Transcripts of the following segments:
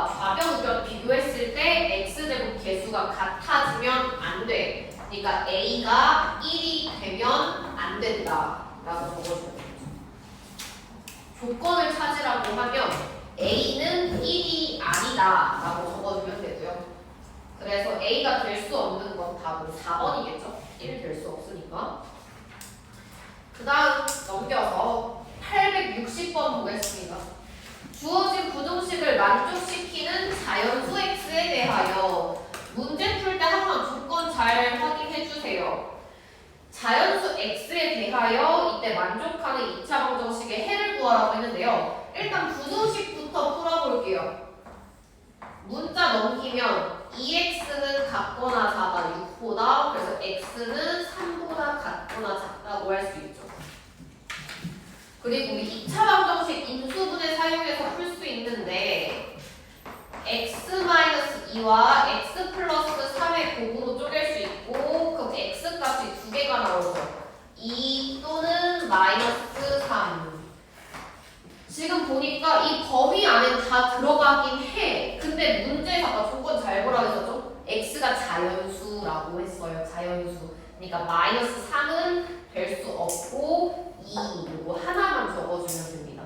보니까 좌변 우변 비교했을 때 x제곱 개수가 같아지면 안 돼. 그러니까 a가 1이 되면 안 된다 라고 적어주면 되죠. 조건을 찾으라고 하면 a는 1이 아니다 라고 적어주면 되고요. 그래서 a가 될 수 없는 건 답은 4번이겠죠. 1 될 수 없으니까. 그 다음 넘겨서 860번 보겠습니다. 주어진 부등식을 만족시키는 자연수 x에 대하여 문제 풀 때 항상 조건 잘 확인해 주세요. 자연수 x에 대하여 이때 만족하는 2차 방정식의 해를 구하라고 했는데요. 일단 부등식부터 풀어볼게요. 문자 넘기면 2x는 같거나 작아 6보다, 그래서 x는 3보다 같거나 작다고 할 수 있죠. 그리고 우리 2차 방정식 인수분해 사용해서 풀 수 있는데 x-2와 x 플러스 3의 곱으로 쪼갤 수 있고, 그럼 x 값이 두 개가 나오죠. 2 또는 마이너스 3. 지금 보니까 이 범위 안에 다 들어가긴 해. 근데 문제에서 아까 조건 잘 보라고 했었죠? x가 자연수라고 했어요. 자연수. 그러니까 마이너스 3은 될 수 없고 2 이거 하나만 적어주면 됩니다.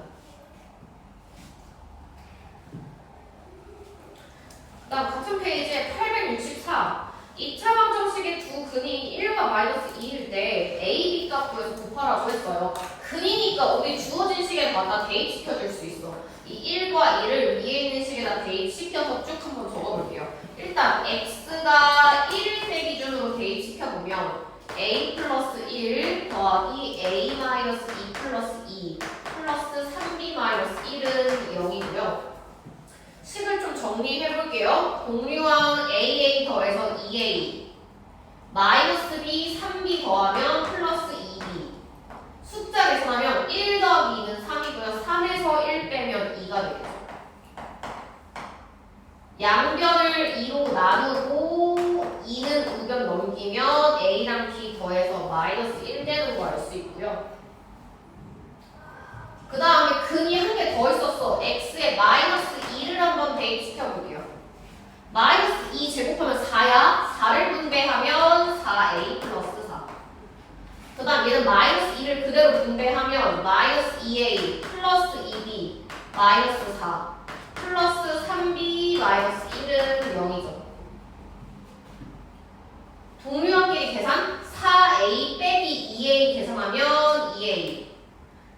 그다음 같은 페이지에 864. 2차 방정식의 두 근이 1과 마이너스 2일 때 a, b 값 구해서 곱하라고 했어요. 근이니까 우리 주어진 식에마다 대입시켜줄 수 있어. 이 1과 2를 위에 있는 식에다 대입시켜서 쭉 한번 적어볼게요. 일단 x가 1일 기준으로 대입시켜보면 a 플러스 1 더하기 a 마이너스 2 플러스 2 플러스 3b 마이너스 1은 0이고요. 식을 좀 정리해볼게요. 공유항 AA 더해서 2A 마이너스 B 3B 더하면 플러스 2B 숫자 계산하면 1 더하기 2는 3이고요. 3에서 1 빼면 2가 되겠죠. 양변을 2로 나누고 2는 우변 넘기면 A랑 B 더해서 마이너스 1 되는 거 알 수 있고요. 그 다음에 근이 한 개 더 있었어. x에 마이너스 2를 한번 대입시켜볼게요. 마이너스 2 제곱하면 4야. 4를 분배하면 4a 플러스 4. 그 다음 얘는 마이너스 2를 그대로 분배하면 마이너스 2a 플러스 2b 마이너스 4 플러스 3b 마이너스 1은 0이죠. 동류항끼리 계산 4a 빼기 2a 계산하면 2a.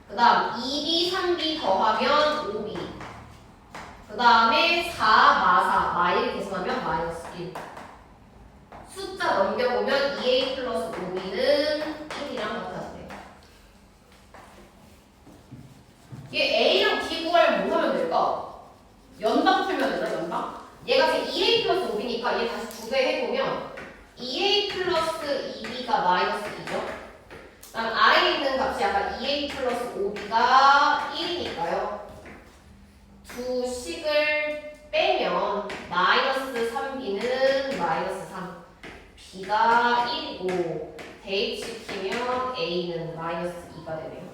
그 다음 2b, 3b 더하면 5b. 그 다음에 4, 마 4, 마1 계산하면 마이너스 1. 숫자 넘겨보면 2a 플러스 5b는 1이랑 같아지네요. 얘 a랑 b 구하려면 뭐 하면 될까? 연방 풀면 되나? 연방? 얘가 지금 2a 플러스 5b니까 얘 다시 두 배 해보면 2a 플러스 2b가 마이너스 2죠? 그다음 아래에 있는 값이 아까 2a 플러스 5b가 1이니까요. 두 식을 빼면 마이너스 3b는 마이너스 3, b가 1이고 대입시키면 a는 마이너스 2가 되네요.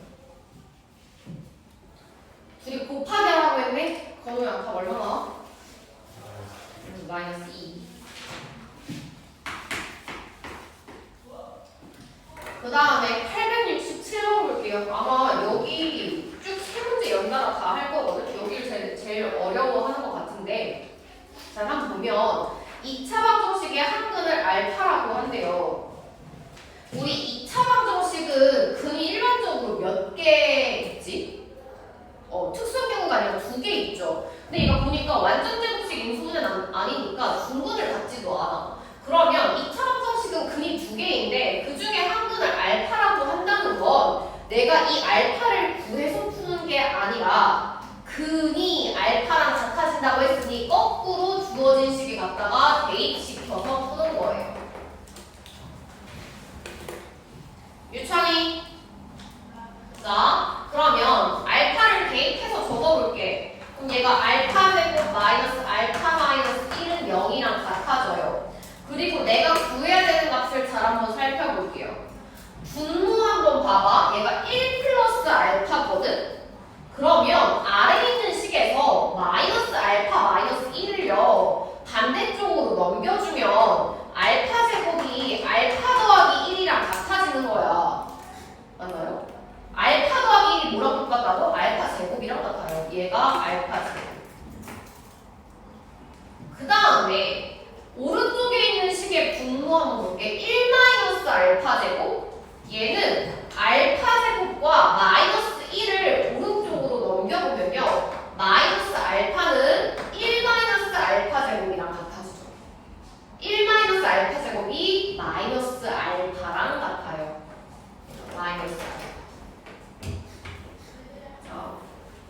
둘이 곱하기 하라고 했네? 건우야 답 얼마나? 마이너스 2. 그 다음에 867번 볼게요. 아마 여기 쭉 세 문제 연달아 다 할 거거든. 여기를 제일 어려워하는 것 같은데, 자 한번 보면 2차 방정식의 한근을 알파라고 한대요. 우리 2차 방정식은 근이 일반적으로 몇 개 있지? 특수한 경우가 아니라 2개 있죠. 근데 이거 보니까 완전 제곱식 인수분해는 아니니까 중근을 갖지도 않아. 그러면 2차 방정식은 근이 2개인데 그 중에 한 근을 알파라고 한다는 건 내가 이 알파를 구해서 푸는 게 아니라 근이 알파랑 같아진다고 했으니 거꾸로 주어진 식에 갖다가 대입시켜서 푸는 거예요. 유찬이. 자, 그러면 알파를 대입해서 적어볼게. 그럼 얘가 알파 제곱 마이너스 알파 마이너스 1은 0이랑 같아져요. 그리고 내가 구해야 되는 값을 잘 한번 살펴볼게요. 분모 한번 봐봐. 얘가 1 플러스 알파거든? 그러면 아래에 있는 식에서 마이너스 알파 마이너스 1 그 다음에 오른쪽에 있는 식의 분모 한번 볼게. 1 마이너스 알파 제곱. 얘는 알파 제곱과 마이너스 1을 오른쪽으로 넘겨보면요. 마이너스 알파는 1 마이너스 알파 제곱이랑 같아지죠. 1 마이너스 알파 제곱이 마이너스 알파랑 같아요. 마이너스 알파. 자,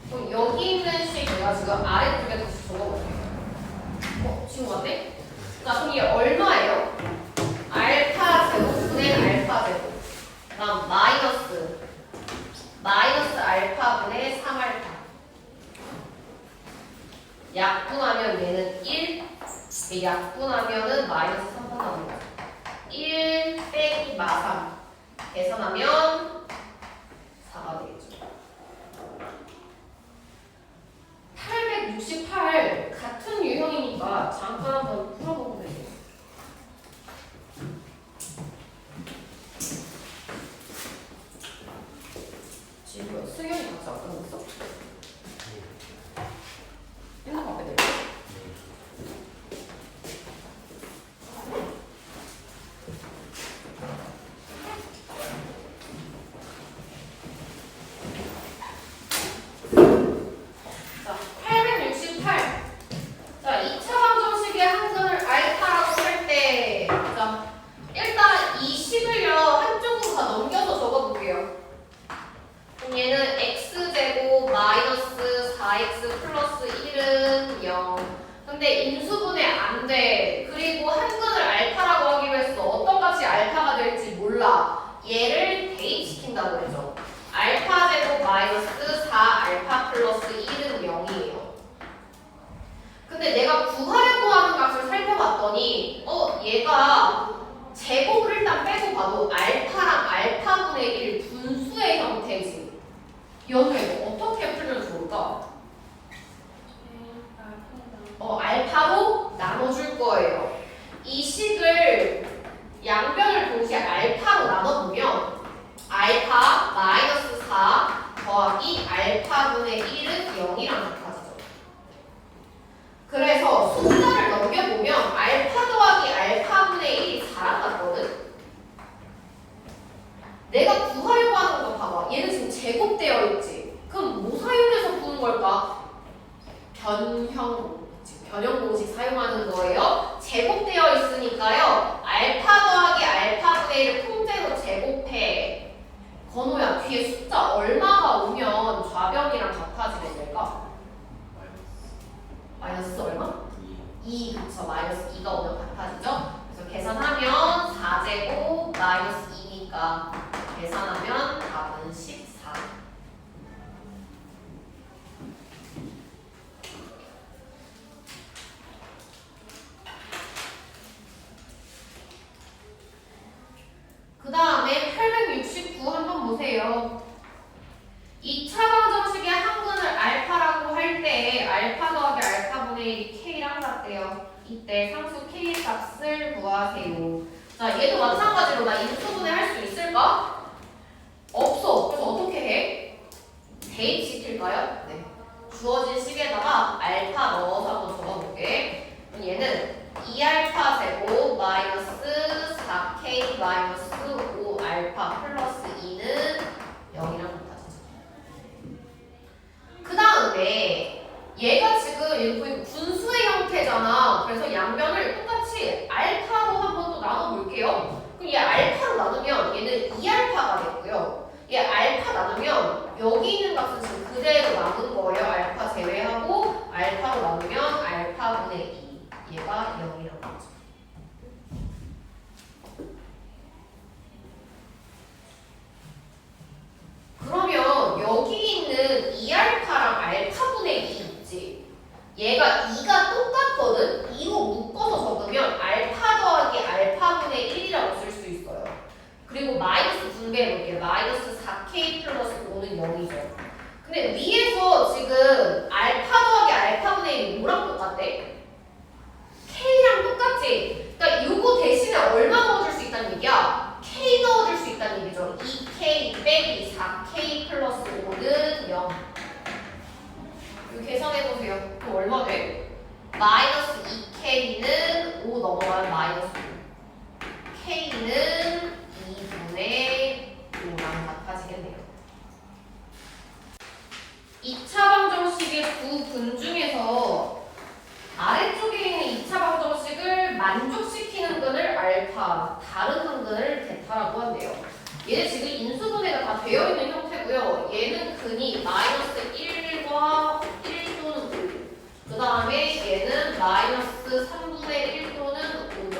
그럼 여기 있는 식 내가 지금 아래쪽에 다시 적어볼게요. 지금 왔네? 자, 그럼 이게 얼마예요? 알파 제곱분의 알파 제곱. 그다음 마이너스 알파분의 3알파. 약분하면 얘는 1. 약분하면은 마이너스 3번 나오는 거죠. 1 빼기 마3. 계산하면 4가 되겠죠. 868 같은 유형이니까 잠깐 한번 풀어보면 돼요. 지금 승현이 같이 안 끝났어? 핸드폰 앞에 대고. 자, 868. 자, 2차 방정식의 한근을 알파라고 할 때, 자, 일단 이 식을요 한쪽으로 다 넘겨서 적어볼게요. 그럼 얘는 x제곱 마이너스 4x 플러스 1은 0. 근데 인수분해 안 돼. 그리고 한근을 알파라고 하기로 했어. 어떤 값이 알파가 될지 몰라. 얘를 대입시킨다고 했죠. 알파 제곱 마이너스 4 알파 플러스 1은 0이에요. 근데 내가 구하려고 하는 값을 살펴봤더니 얘가 제곱을 일단 빼고 봐도 알파랑 알파분의 1 분수의 형태지. 연우야 어떻게 풀면 좋을까? 알파로 나눠줄 거예요. 이 식을 양변을 동시에 알파로 나눠보면 알파 마이너스 4 더하기 알파분의 1은 0이랑 같아지죠. 그래서 숫자를 넘겨보면 알파 더하기 알파분의 1이 4랑 같거든? 내가 구하려고 하는 거 봐봐. 얘는 지금 제곱되어 있지. 그럼 뭐 사용해서 푸는 걸까? 변형 공식 사용하는 거예요. 제곱되어 있으니까요. 알파 더하기 알파분의 1을 통째로 제곱해. 건호야, 뒤에 숫자 얼마가 오면 좌변이랑 같아지면 될까? 마이너스 얼마? 2. 그쵸. 마이너스 2가 오면 같아지죠. 그래서 계산하면 4제곱 마이너스 2니까 계산하면 답은 14. 그 다음에 869 한번 보세요. 2차 방정식의 한근을 알파라고 할 때 알파 더하기 알파분의 1이 k랑 같대요. 이때 상수 k의 값을 구하세요. 자, 얘도 마찬가지로 나 인수분해 할 수 있을까? 없어. 그래서 어떻게 해? 대입시킬까요? 네. 주어진 식에다가 알파 넣어서 한번 적어볼게. 그럼 얘는 2알파 제곱 마이너스 4k 마이너스 5알파 플러스 2는 0이랑 같아지죠. 그 다음에 얘가 지금 거의 분수의 형태잖아. 그래서 양변을 똑같이 알파로 한번 또 나눠볼게요. 그럼 얘 알파로 나누면 얘는 2알파가 됐고요. 얘 알파 나누면 여기 있는 값은 지금 그대로 남은 거예요. 알파 제외하고 알파로 나누면 알파분의 2. 얘가 0이라고 하죠. 그러면 여기 있는 2알파랑 알파분의 2 있지? 얘가 2가 똑같거든? 2로 묶어서 적으면 알파 더하기 알파분의 1이라고 쓸 수 있어요. 그리고 마이너스 분배해볼게요. 마이너스 4k 플러스 5는 0이죠. 근데 위에서 지금 알파 더하기 알파분의 1이 뭐랑 똑같대? K랑 똑같지? 그러니까 이거 대신에 얼마 넣어줄 수 있다는 얘기야? K 넣어줄 수 있다는 얘기죠. 2K 빼기 4K 플러스 5는 0. 이거 계산해보세요. 그럼 얼마 돼? 마이너스 2K K는 5 넘어가면 마이너스 5. K는 2분의 5랑 같아지겠네요. 2차 방정식의 두 근 중에서 아래쪽에 있는 2차 방정식을 만족시키는 근을 알파, 다른 한 근을 베타라고 한대요. 얘는 지금 인수분해가 다 되어 있는 형태고요. 얘는 근이 마이너스 1과 1 또는 5. 그 다음에 얘는 마이너스 3분의 1 또는 5죠.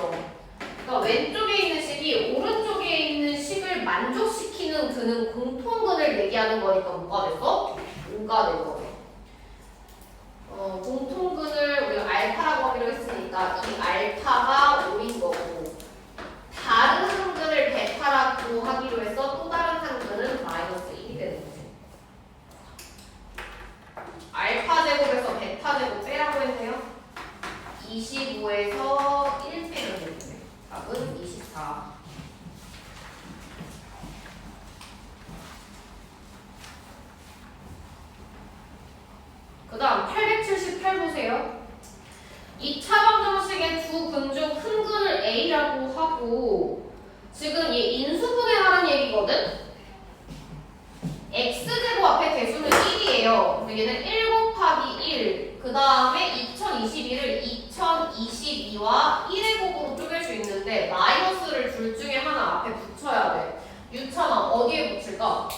그러니까 왼쪽에 있는 식이 오른쪽에 있는 식을 만족시키는 근은 공통근을 얘기하는 거니까 뭐가 됐어? 5가 된 거예요. 공통근을 우리가 알파라고 하기로 했으니까 이 알파가 5인 거고, 다른 한 근을 베타라고 하기로 해서 또 다른 한 근은 마이너스 1이 되는 거지. 알파 제곱에서 베타 제곱 빼라고 했네요. 25에서 1 빼면 되겠네. 답은 24. 그 다음 878 보세요. 2차 방정식의 두 근 중 큰 근을 A라고 하고, 지금 얘 인수분해하는 얘기거든? X제곱 앞에 개수는 1이에요. 얘는 1 곱하기 1, 그 다음에 2021을 2022와 1의 곱으로 쪼갤 수 있는데 마이너스를 둘 중에 하나 앞에 붙여야 돼. 유찬아, 어디에 붙일까?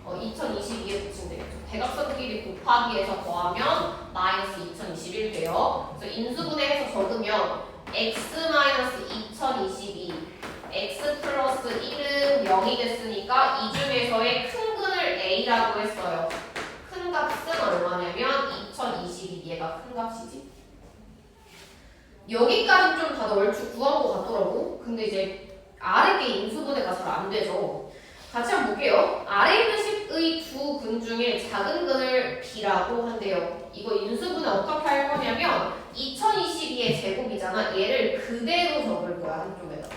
2022에 붙이면 되겠죠. 대각선끼리 곱하기해서 더하면 마이너스 2021 돼요. 그래서 인수분해해서 적으면 x-2022 x 플러스 1은 0이 됐으니까 이 중에서의 큰 근을 A라고 했어요. 큰 값은 얼마냐면 2022, 얘가 큰 값이지. 여기까지는 좀 다들 얼추 구한 것 같더라고. 근데 이제 아래 게 인수분해가 잘 안 되죠. 같이 한번 볼게요. 아래 있는 식의 두 근 중에 작은 근을 B라고 한대요. 이거 인수분해 어떻게 할 거냐면 2022의 제곱이잖아. 얘를 그대로 적을 거야, 한쪽에다가.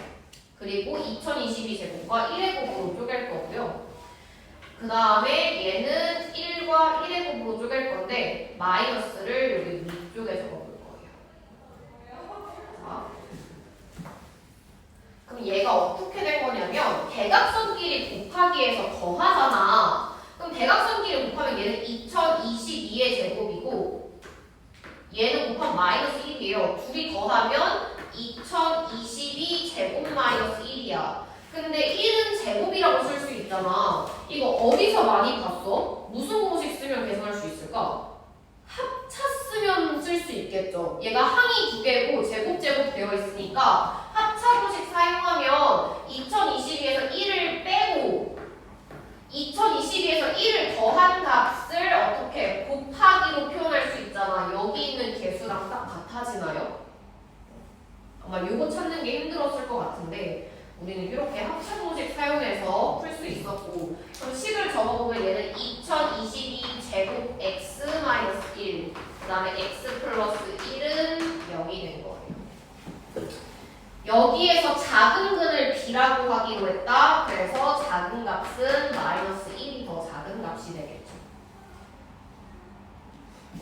그리고 2022 제곱과 1의 곱으로 쪼갤 거고요. 그 다음에 얘는 1과 1의 곱으로 쪼갤 건데 마이너스를 여기 위쪽에 적어볼 거예요. 자. 그럼 얘가 어떻게 된 거냐면 대각선끼리 곱하기해서 더하잖아. 그럼 대각선끼리 곱하면 얘는 2022의 제곱이고 얘는 곱하면 마이너스 1이에요. 둘이 더하면 2022 제곱 마이너스 1이야. 근데 1은 제곱이라고 쓸 수 있잖아. 이거 어디서 많이 봤어? 무슨 공식 쓰면 계산할 수 있을까? 합차 쓰면 쓸 수 있겠죠. 얘가 항이 두 개고 제곱 되어 있으니까 합차 공식 사용하면 2022에서 1을 빼고 2022에서 1을 더한 값을 어떻게 곱하기로 표현할 수 있잖아. 여기 있는 개수랑 딱 같아지나요? 아마 요거 찾는 게 힘들었을 것 같은데 우리는 이렇게 합차 공식 사용해서 풀 수 있었고, 그럼 식을 적어보면 얘는 2022 제곱 x-1, 그 다음에 x 플러스 1은 0이 된 거예요. 여기에서 작은 근을 B라고 하기로 했다. 그래서 작은 값은 마이너스 1이 더 작은 값이 되겠죠.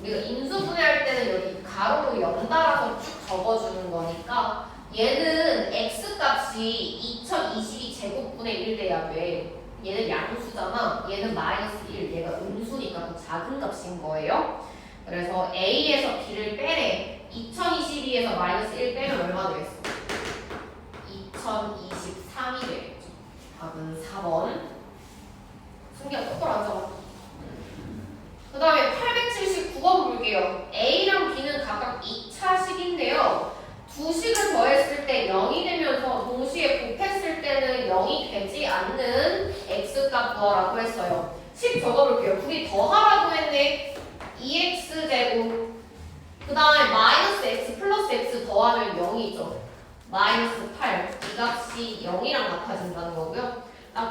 우리가 인수분해할 때는 여기 가로로 연달아서 쭉 적어주는 거니까 얘는 x값이 2022 제곱분의 1 돼야 돼. 얘는 양수잖아. 얘는 마이너스 1, 얘가 음수니까 더 작은 값인 거예요. 그래서 A에서 B를 빼래. 2022에서 마이너스 1 빼면 얼마 되겠어? 2023이 되겠죠. 답은 4번. 승기야 똑바로 앉아봐. 그 다음에 879번 볼게요. A랑 B는 각각 2차식인데요. 두 식을 더했을 때 0이 되면서 동시에 곱했을 때는 0이 되지 않는 x값 더라고 했어요. 식 적어볼게요. 둘이 더하라고 했네. 2x제곱 그 다음에 마이너스 x 플러스 x 더하면 0이죠. 마이너스 8. 이 값이 0이랑 같아진다는 거고요.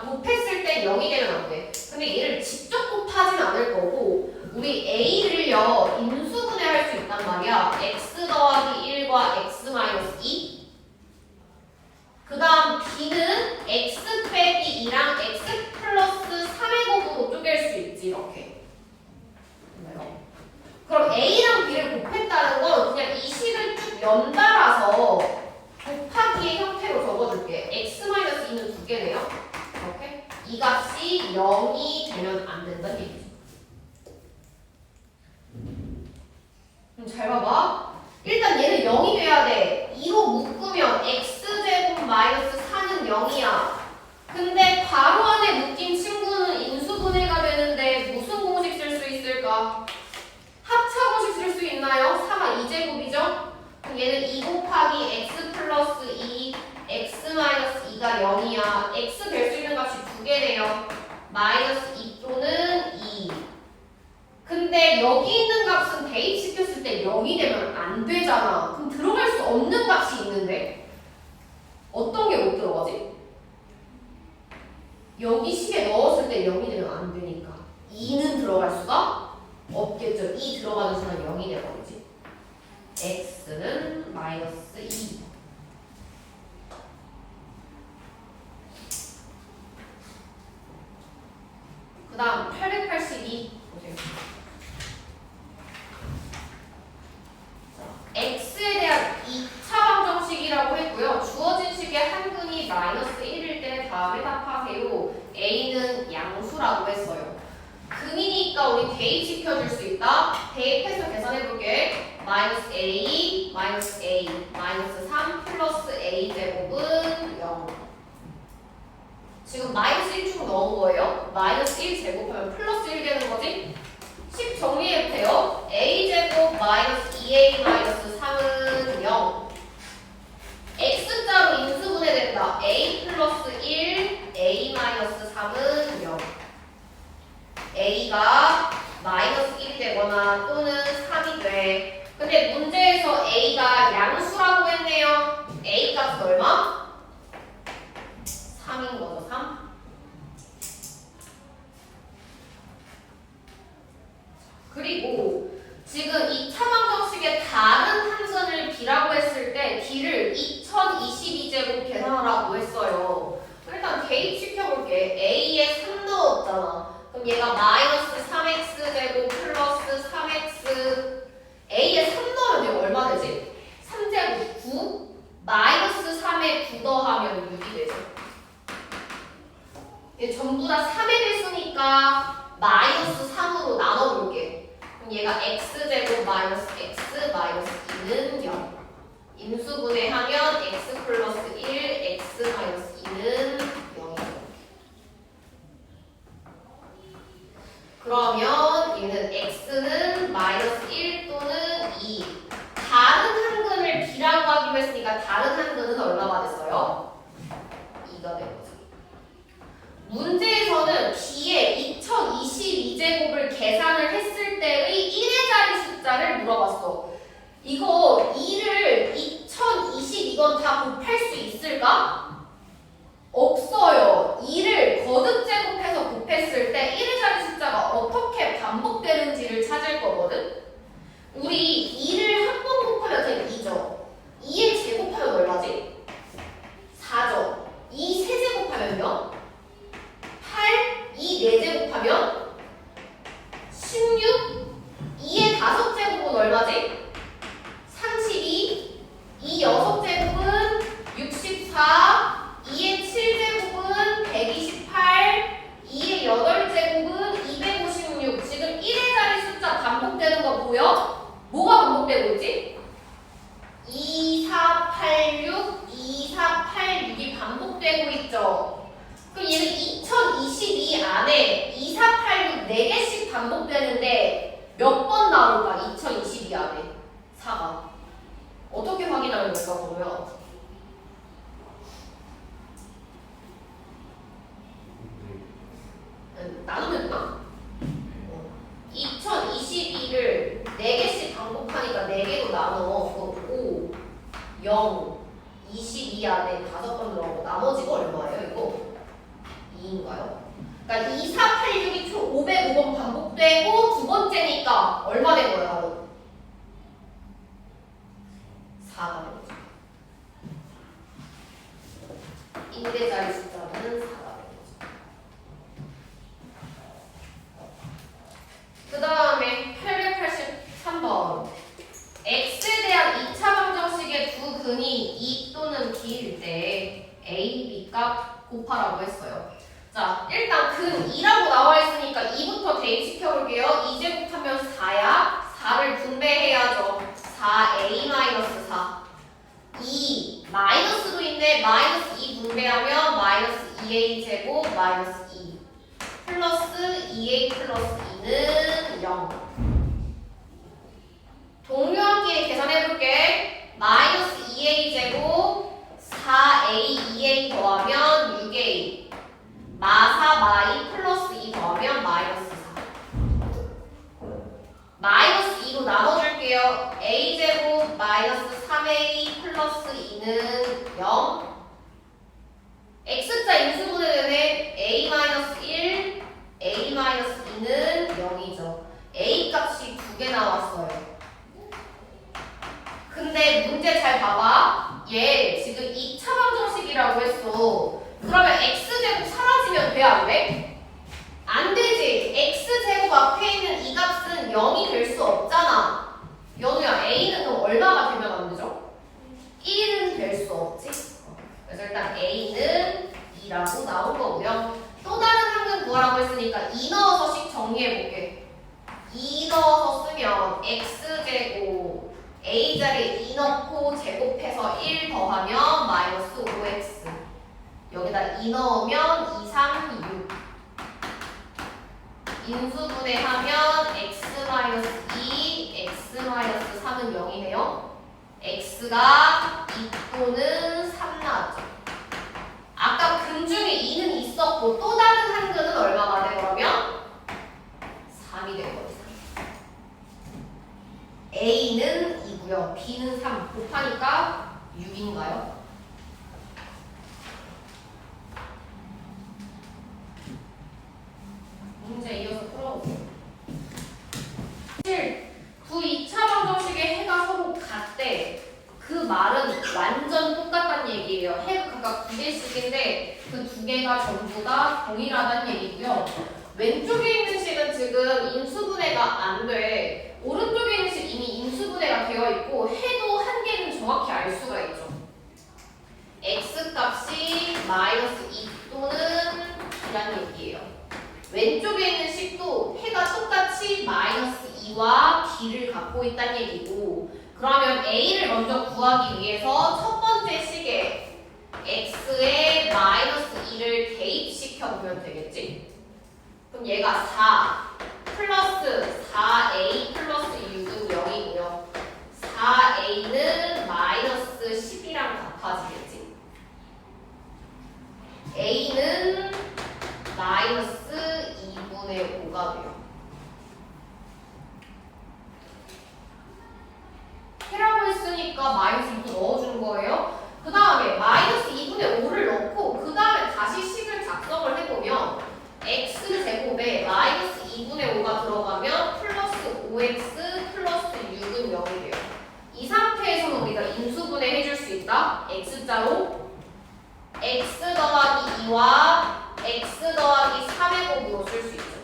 곱했을 때 0이 되면 안 돼. 근데 얘를 직접 곱하진 않을 거고 우리 A를요 인수분해할 수 있단 말이야. x 더하기 1과 x 마이너스 2. 그 다음 B는 x 빼기 2랑 x 플러스 3의 곱으로 쪼갤 수 있지. 이렇게. 그럼 A랑 B를 곱했다는 건 그냥 이 식 연달아서 곱하기의 형태로 적어줄게. x-2는 두 개네요. 이렇게 이 값이 0이 되면 안 된다는 얘기죠. 잘 봐봐. 일단 얘는 0이 돼야 돼. 2로 묶으면 x제곱 마이너스 4는 0이야. 근데 괄호 안에 묶인 친구는 인수분해가 되는데 무슨 공식 쓸 수 있을까? 합차 공식 쓸 수 있나요? 3가 2제곱이죠? 그럼 얘는 2 곱하기 x 플러스 2, x 마이너스 2가 0이야. x 될 수 있는 값이 두 개네요. 마이너스 2 또는 2. 근데 여기 있는 값은 대입시켰을 때 0이 되면 안 되잖아. 그럼 들어갈 수 없는 값이 있는데 어떤 게 못 들어가지? 여기 식에 넣었을 때 0이 되면 안 되니까 2는 들어갈 수가 없겠죠. 2 들어가는 순간 0이 되어버리지. x는 마이너스 2. 그 다음 882 보세요. x에 대한 2차 방정식이라고 했고요. 주어진 식의 한근이 마이너스 1일 때 다음에 답하세요. a는 양수라고 했어요. 근이니까 우리 대입시켜줄 수 있다. 대입해서 계산해볼게. 마이너스 a, 마이너스 a, 마이너스 3 플러스 a 제곱은 0. 지금 마이너스 1쭉 넣은 거예요. 마이너스 1 제곱하면 플러스 1 되는 거지? 식 정리해도 돼요. a제곱 마이너스 2a 마이너스 3은 0. x자로 인수분해된다. a 플러스 1, a 마이너스 3은 0. a가 마이너스 1이 되거나 또는 3이 돼. 근데 문제에서 a가 양수라고 했네요. a 값은 얼마? 3인 거죠. 3. 그리고 지금 이 차방정식의 다른 함선을 b라고 했을 때 b를 2022제곱 계산하라고 했어요. 일단 대입시켜볼게. a에 3 넣었잖아. 그럼 얘가 마이너스 3x제곱 플러스 3x a에 3 넣으면 얘 얼마 되지? 3제곱 9 마이너스 3에 9 더하면 6이 되죠. 얘 전부 다 3에 됐으니까 마이너스 3으로 나눠볼게. 그럼 얘가 x제곱 마이너스 x 마이너스 2는 0. 인수분해하면 x 플러스 1 x 마이너스 2는 0이죠. 그러면 얘는 x는 마이너스 1 또는 2. 다른 한근을 b라고 하기로 했으니까 다른 한근은 얼마가 됐어요? 2가 된 거죠. 문제에서는 b의 2022제곱을 계산을 했을 때의 1의 자리 숫자를 물어봤어. 이거 2를 2020 이건 다 곱할 수 있을까? 없어요. 2를 거듭제곱해서 곱했을 때 1의 자리 숫자가 어떻게 반복되는지를 찾을 거거든? 우리 2를 한 번 곱하면 그냥 2죠. 2의 제곱하면 얼마지? 4죠. 2 세제곱하면요? 8, 2 4제곱하면 16, 2의 5제곱은 얼마지? 32, 2 6제곱은 64, 2의 7제곱은 128, 2의 8제곱은 256. 지금 1의 자리 숫자 반복되는 거 보여? 뭐가 반복되고 있지? 2, 4, 8, 6, 2, 4, 8, 6이 반복되고 있죠. 그럼 얘는 2022 안에 2, 4, 8, 6 4개씩 반복되는데 몇 번 나올까? 2022 안에 4가. 어떻게 확인하는 걸까 그러면? 나누면 되나? 2022를 4개씩 반복하니까 4개로 나눠. 5, 0, 22 안에 5번 들어가고 나머지가 얼마예요 이거? 2인가요? 그러니까 2, 4, 8, 6이 총 505번 반복되고 두 번째니까 얼마 된 거예요? 4가 된 거죠. 1의 자리 숫자는 4가 된 거죠. 그 다음에 883번 x에 대한 2차 방정식 곱하라고 했어요. 자, 일단 근 2라고 나와 있으니까 2부터 대입시켜볼게요. 2제곱 하면 4야. 4를 분배해야죠. 4a-4. 2 마이너스도 있네. 마이너스 2 분배하면 마이너스 2a 제곱 마이너스 2 플러스 2a 플러스 2는 0. 동료함끼리 계산해볼게. 마이너스 2a 제곱 4a 2a 더하면 6a 마사 마이 플러스 2 더하면 마이너스 4. 마이너스 2로 나눠줄게요. a제곱 마이너스 3a 플러스 2는 0. x자 인수분해 되네. a-1 a-2는 0이죠. a 값이 2개 나왔어요. 근데 문제 잘 봐봐. 얘 지금 2차 방정식이라고 했어. 그러면 x제곱 사라지면 돼, 안 돼? 안 되지. x제곱 앞에 있는 이 값은 0이 될 수 없잖아. 연우야, a는 그럼 얼마가 되면 안 되죠? 1은 될 수 없지. 그래서 일단 a는 2라고 나온 거고요. 또 다른 한근 구하라고 했으니까 2 넣어서 식 정리해볼게. 2 넣어서 쓰면 x제곱 a 자리에 2 넣고 제곱해서 1 더하면 마이너스 5x. 여기다 2 넣으면 2, 3, 6. 인수분해하면 x-2, x-3은 0이네요. x가 2 또는 3 나왔죠. 아까 근 중에 2는 있었고 또 다른 한근은 얼마가 돼 그러면? 3이 되거든요. a는 2고요. b는 3. 곱하니까 6인가요? 문제 이어서 풀어보세요. 7. 두 2차 방정식의 해가 서로 같대. 그 말은 완전 똑같다는 얘기예요. 해가 각각 2개씩인데 그 2개가 전부 다 동일하다는 얘기고요. 왼쪽에 있는 식은 지금 인수분해가 안 돼. 오른쪽에 있는 식 이미 인수분해가 되어 있고 해도 한계는 정확히 알 수가 있죠. x값이 마이너스 2 또는 B라는 얘기예요. 왼쪽에 있는 식도 해가 똑같이 마이너스 2와 B를 갖고 있다는 얘기고, 그러면 A를 먼저 구하기 위해서 첫 번째 식에 X에 마이너스 2를 대입시켜보면 되겠지? 그럼 얘가 4 플러스 4A 플러스 6은 0이고요. 4A는 마이너스 10이랑 같아지겠지? A는 마이너스 2분의 5가 돼요. 해라고 했으니까 마이너스 2도 넣어주는 거예요. 그 다음에 마이너스 2분의 5를 넣고 그 다음에 다시 식을 작성을 해보면 x제곱에 마이너스 2분의 5가 들어가면 플러스 5x 플러스 6은 0이 돼요. 이 상태에서는 우리가 인수분해 해줄 수 있다. x자로 x 더하기 2와 x 더하기 3의 곱으로 쓸 수 있죠.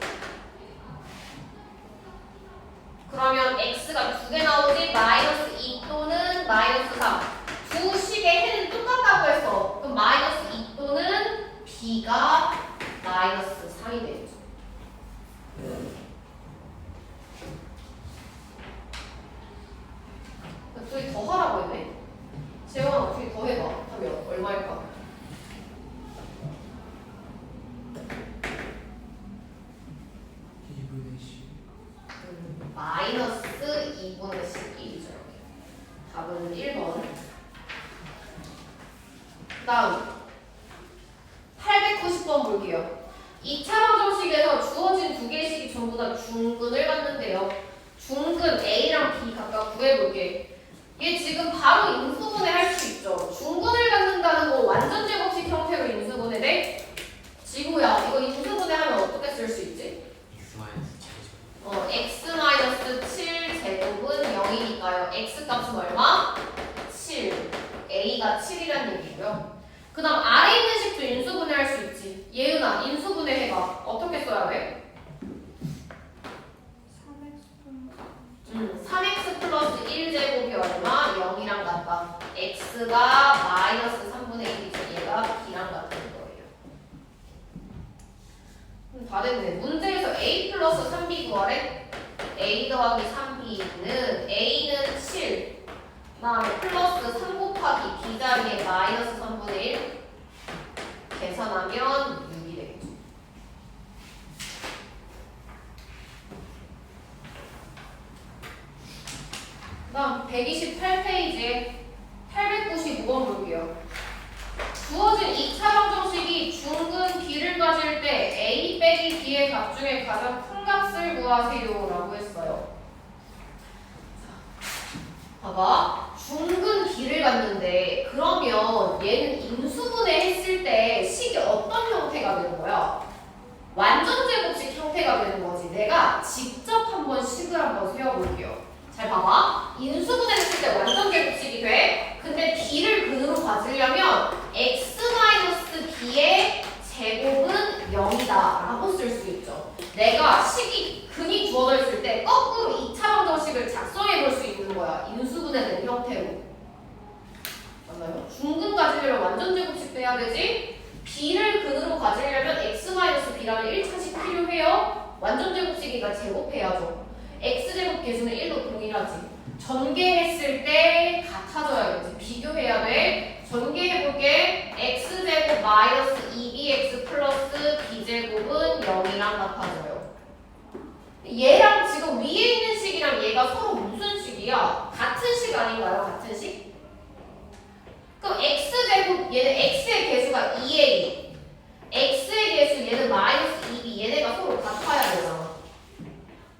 그러면 x가 2개 나오지. 마이너스 2 또는 마이너스 3. 두 식의 해는 똑같다고 했어. 그럼 마이너스 2 또는 b가 마이너스 3이 되겠죠. 둘이 더 하라고 했네. 재영아, 둘이 더 해봐. 하면 얼마일까? 마이너스 2분의 11이죠. 답은 1번. 그 다음 890번 볼게요. 2차 방정식에서 주어진 두 개의 식이 전부 다 중근을 갖는데요. 중근 A랑 B 각각 구해볼게. 얘 지금 바로 인수분해 할 수 있죠. 중근을 갖는다는 거 완전 제곱식 형태로 인수분해 돼? 지구야, 이거 인수분해 하면 어떻게 쓸 수 있지? x-7 제곱은 0이니까요. x 값은 얼마? 7. a가 7이란 얘기고요. 그 다음 아래 있는 식도 인수분해 할 수 있지. 예은아, 인수분해 해봐. 어떻게 써야 돼? 3x 플러스 1제곱이 얼마? 0이랑 같다. x가 마이너스 3분의 1이죠. 얘가 b랑 같은 거예요. 됐네. 문제에서 a 플러스 3b 구하래. a 더하기 3b는 a는 7 그다음에 플러스 3 곱하기 b 자리에 마이너스 3분의 1 계산하면 6이 되겠죠. 그다음 128페이지에 895번 볼게요. 주어진 2차 방정식이 중근 b를 가질 때 a 빼기 b의 값 중에 가장 큰 값을 구하세요 라고 했어요. 봐봐. 중근 b를 갖는데 그러면 얘는 인수분해 했을 때 식이 어떤 형태가 되는 거야? 완전 제곱식 형태가 되는 거지. 내가 직접 한번 식을 한번 세워볼게요. 잘 봐봐. 인수분해 했을 때 완전 제곱식이 돼. 근데 b를 근으로 가지려면 x-b의 제곱은 0이다 라고 쓸 수 있죠. 내가 식이 근이 주어져 있을 때 거꾸로 2차 방정식을 작성해 볼 수 있는 거야. 인수분해된 형태로. 맞나요? 중근 가지려면 완전 제곱식도 해야 되지. b를 근으로 가지려면 x-b라는 1차식 필요해요. 완전 제곱식이니까 제곱해야죠. x제곱 계수는 1로 동일하지. 전개했을 때 같아져야겠지. 비교해야 돼. 전개해볼게. x제곱 마이너스 2bx 플러스 b제곱은 0이랑 같아져요. 얘랑 지금 위에 있는 식이랑 얘가 서로 무슨 식이야? 같은 식 아닌가요? 같은 식? 그럼 x제곱 얘는 x의 개수가 2a x의 개수 얘는 마이너스 2b 얘네가 서로 같아야 되잖아.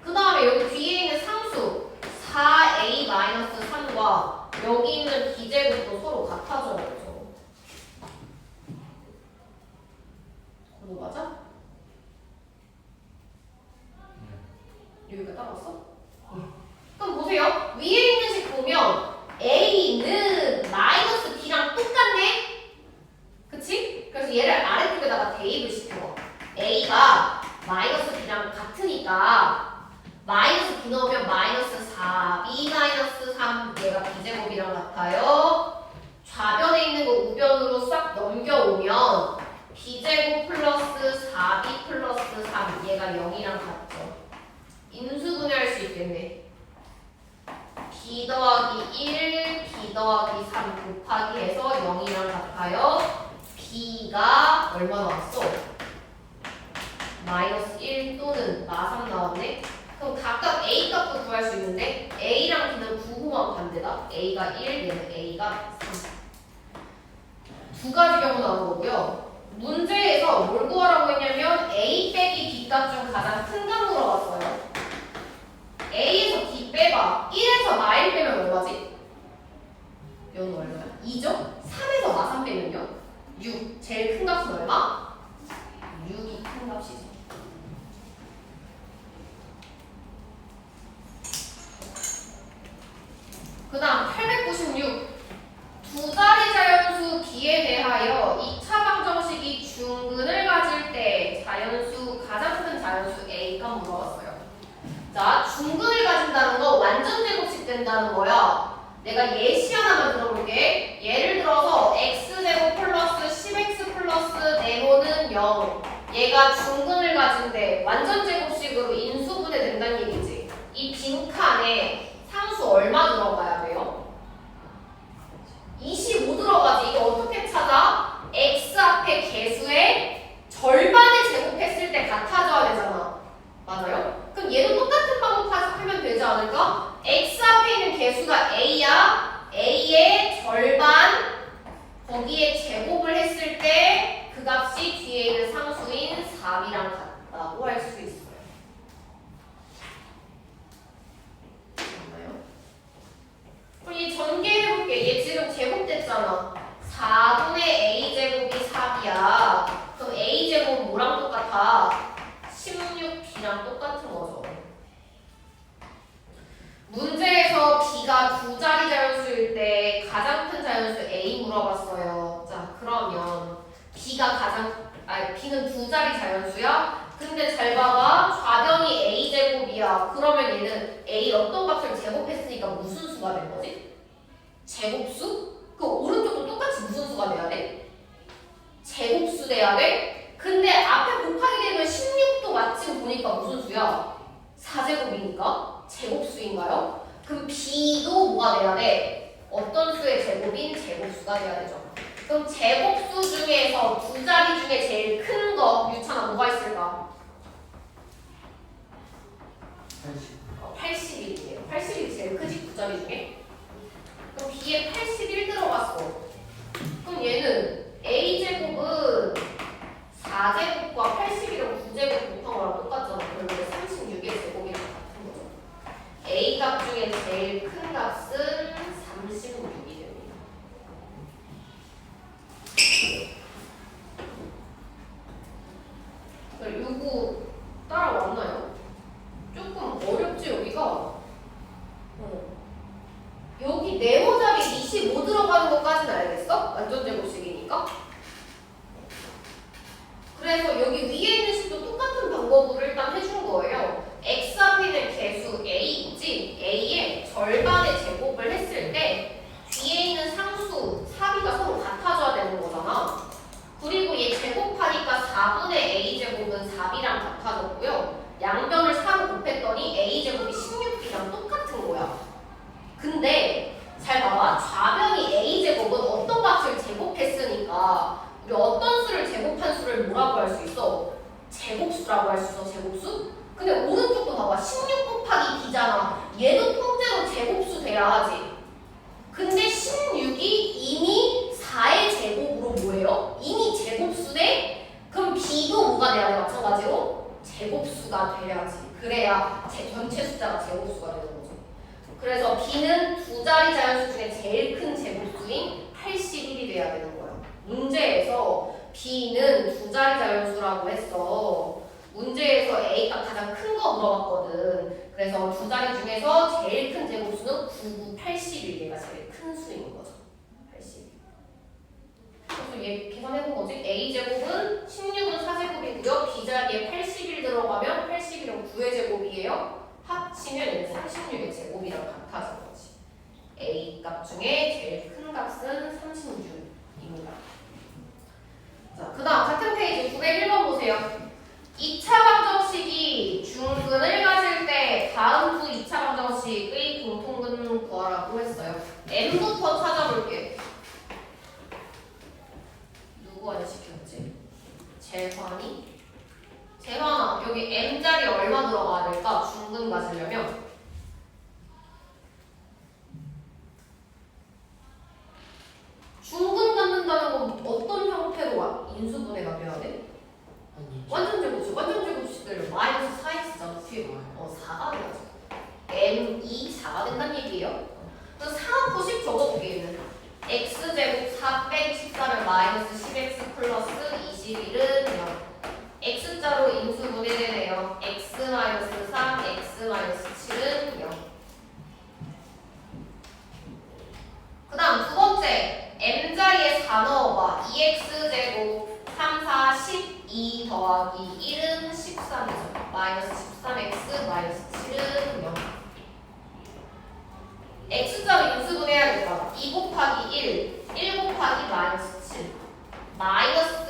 그 다음에 여기 뒤에 있는 상수 4a-3과 여기 있는 b제곱도 서로 같아져야죠. 그거 맞아? 여기가 따랐어? 그럼 보세요. 위에 있는 식 보면 a는 마이너스 b랑 똑같네? 그치? 그래서 얘를 아래쪽에다가 대입을 시켜. a가 마이너스 b랑 같으니까 마이너스 b 넣으면 마이너스 4b 마이너스 3 얘가 b제곱이랑 같아요. 좌변에 있는 거 우변으로 싹 넘겨오면 b제곱 플러스 4b 플러스 3 얘가 0이랑 같죠. 인수분해할 수 있겠네. b 더하기 1 b 더하기 3 곱하기 해서 0이랑 같아요. b가 얼마 나왔어? 마이너스 1 또는 마3 나왔네. 그럼 각각 a 값도 구할 수 있는데 a랑 b는 부호만 반대다. a가 1, 얘는 a가 3. 두 가지 경우 나온 거고요. 문제에서 뭘 구하라고 했냐면 a 빼기 b 값 중 가장 큰 값 물어봤어요. a에서 b 빼봐. 1에서 마1 빼면 얼마지? 이건 얼마야? 2죠? 3에서 마3 빼면요? 6. 제일 큰 값은 얼마? 6이 큰 값이지. 그 다음 896. 두 자리 자연수 b에 대하여 2차 방정식이 중근을 가질 때 자연수, 가장 큰 자연수 a가 물어봤어요. 자, 중근을 가진다는 거 완전 제곱식 된다는 거야. 내가 예시 하나만 들어볼게. 예를 들어서 x제곱 플러스 10x 플러스 네모는 0. 얘가 중근을 가진데 완전 제곱식으로 인수분해 된다는 얘기지. 이 빈칸에 상수 얼마 들어가야 돼요? 25 들어가지. 이거 어떻게 찾아? x 앞에 개수의 절반을 제곱했을 때 같아져야 되잖아. 맞아요? 그럼 얘도 똑같은 방법 하면 되지 않을까? x 앞에 있는 개수가 a야. a의 절반 거기에 제곱을 했을 때 그 값이 뒤에 있는 상수인 4b랑 같다고 할 수 있어요. 그럼 이 전개해볼게. 얘 지금 제곱됐잖아. 4분의 a제곱이 4b야. 그럼 a제곱 뭐랑 똑같아? 16b랑 똑같은 거죠. 문제에서 b가 두 자리 자연수일 때 가장 큰 자연수 a 물어봤어요. 자, 그러면 b는 두 자리 자연수야? 근데 잘 봐봐. 좌변이 a제곱이야. 그러면 얘는 a 어떤 값을 제곱했으니까 무슨 수가 된 거지? 제곱수? 그 오른쪽도 똑같이 무슨 수가 돼야 돼? 제곱수 돼야 돼? 근데 앞에 곱하기 되면 16도 마침 보니까 무슨 수야? 4제곱이니까 제곱수인가요? 그럼 B도 뭐가 돼야 돼? 어떤 수의 제곱인 제곱수가 돼야 되죠. 그럼 제곱수 중에서 두 자리 중에 제일 큰 거 유찬아 뭐가 있을까? 81이에요. 81이 제일 크지 두 자리 중에? 그럼 B에 81 들어갔어. 그럼 얘는 A제곱은 4제곱과 81을 9제곱 곱한 거랑 똑같잖아. 그런데 36의 제곱이랑 같은 거죠. A 값 중에 제일 큰 값은 36이 됩니다. 요거 따라왔나요? 조금 어렵지 여기가? 여기 네모 자리 25 들어가는 것까지는 알겠어? 완전 제곱식이니까. 그래서 여기 위에 있는 식도 똑같은 방법으로 일단 해준 거예요. x 앞에 있는 개수 a 있지? a의 절반의 제곱을 했을 때 뒤에 있는 상수 4b가 서로 같아져야 되는 거잖아. 그리고 얘 제곱하니까 4분의 a제곱은 4b랑 같아졌고요. 양변을 4로 곱했더니 a제곱이 16b랑 똑같은 거야. 근데 잘 봐봐. 좌변이 a제곱은 어떤 값을 제곱했으니까 우리 어떤 수를 제곱한 수를 뭐라고 할 수 있어? 제곱수라고 할 수 있어. 제곱수? 근데 오른쪽도 봐봐. 16 곱하기 b잖아. 얘도 통째로 제곱수 돼야 하지. 근데 16이 이미 4의 제곱으로 뭐예요? 이미 제곱수네? 그럼 b도 뭐가 돼야 돼? 마찬가지로 제곱수가 돼야지. 그래야 전체 숫자가 제곱수가 되는 거죠. 그래서 b는 두 자리 자연수 중에 제일 큰 제곱수인 81이 돼야 되는 거예요. 문제에서 b는 두 자리 자연수라고 했어. 문제에서 a가 가장 큰 거 물어봤거든. 그래서 두 자리 중에서 제일 큰 제곱수는 9981개가 제일 큰 수인 거죠. 81. 그래서 얘 계산해본 거지. a제곱은 16은 4제곱이고요. b자리에 81 들어가면 81은 9의 제곱이에요. 합치면 36의 제곱이랑 같아진 거지. a 값 중에 제일 큰 값은 36입니다. 자, 그 다음 같은 페이지 901번 보세요. 2차 방정식이 중근을 가질 때 다음 두 2차 방정식의 공통근 구하라고 했어요. m부터 찾아볼게. 누구 하나 시켰지? 재환이? 재환아, 여기 m자리 얼마 들어가야 될까? 중근 가지려면 중근 갖는다는 건 어떤 형태로 인수분해가 돼야 돼? 완전 제곱수, 완전 제곱수들 마이너스 4x잖아. 뒤에 4가 돼야죠. m2 4가 된다는 얘기예요. 그래서 4 90 적어보기에는 x제곱 4 빼기 14는 마이너스 10x 플러스 21은 0. x자로 인수분해되네요. x 마이너스 3, x 마이너스 7은 0. 그 다음 두 번째 m자리에 4 넣어봐. 2x제곱 3, 4, 12 더하기 1은 13이죠. 마이너스 13x 마이너스 7은 0. x자로 인수분해해야겠다. 2 곱하기 1 곱하기 마이너스 7. 마이너스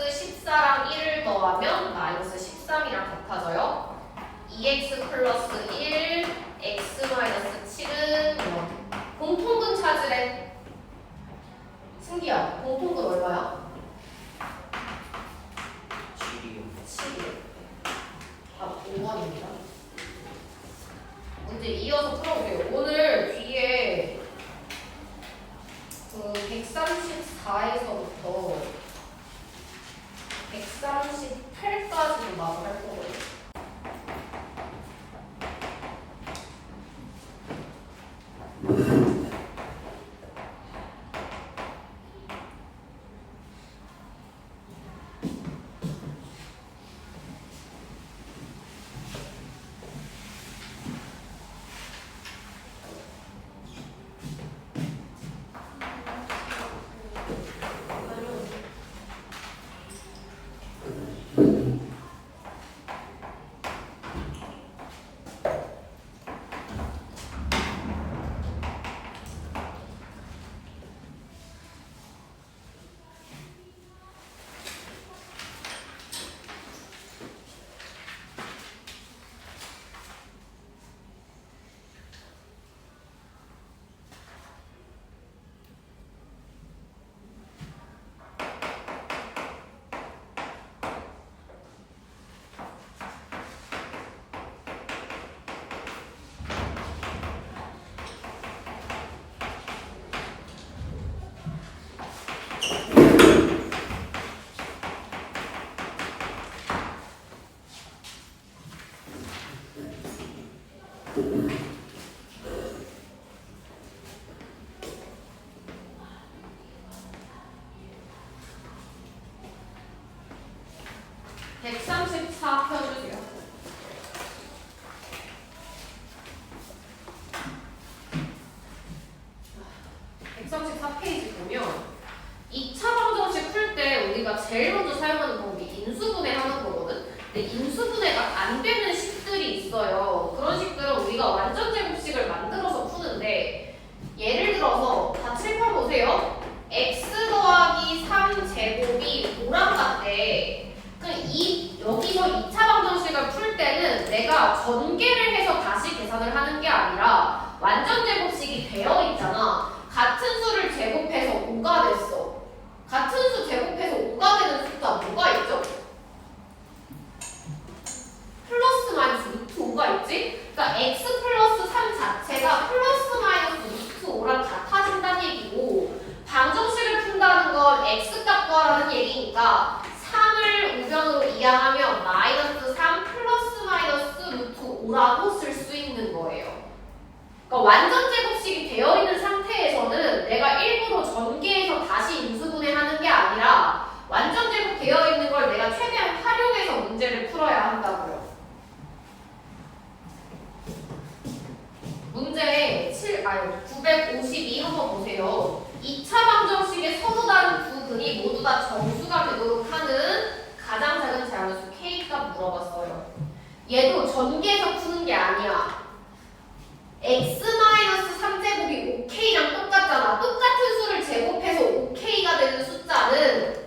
14랑 1을 더하면 마이너스 13이랑 같아져요. 2x 플러스 1 x 마이너스 7은 0. 공통근 찾으래. 승기야, 공통근 얼마야? 7이요. 답 5번입니다. 문제 이어서 풀어볼게요. 오늘 뒤에 그 134에서부터 138까지 마무리할 거거든요. 134페이지 보면 2차 방정식 풀 때 우리가 제일 먼저 사용하는 방법이 인수분해 하는 거거든? 근데 인수분해가 안 되는 식들이 있어요. 그런 식들은 우리가 완전 제곱식을 만들어서 푸는데 예를 들어서 다 칠판 보세요. x 더하기 3제곱이 5랑 같대. 그럼 여기서 2차 방정식을 풀 때는 내가 전개를 해서 다시 계산을 하는 게 아니라 완전 제곱식이 되어 있잖아. 같은 수를 제곱해서 5가 됐어. 같은 수 제곱해서 5가 되는 숫자 뭐가 있죠? 플러스 마이너스 루트 5가 있지? 그러니까 x 플러스 3 자체가 플러스 마이너스 루트 5랑 같아진다는 얘기고 방정식을 푼다는 건 x 값 구하라는 얘기니까 3을 우변으로 이항하면 마이너스 3 플러스 마이너스 루트 5라고 쓸 수 있는 거예요. 그러니까 완전 제곱식이 되어 있는 상태에서는 내가 일부러 전개해서 다시 인수분해하는 게 아니라 완전 제곱 되어 있는 걸 내가 최대한 활용해서 문제를 풀어야 한다고요. 문제 952 한번 보세요. 2차 방정식의 서로 다른 두 근이 모두 다 정수가 되도록 하는 가장 작은 자연수 K값 물어봤어요. 얘도 전개해서 푸는 게 아니야. x-3제곱이 5K랑 똑같잖아. 똑같은 수를 제곱해서 5K가 되는 숫자는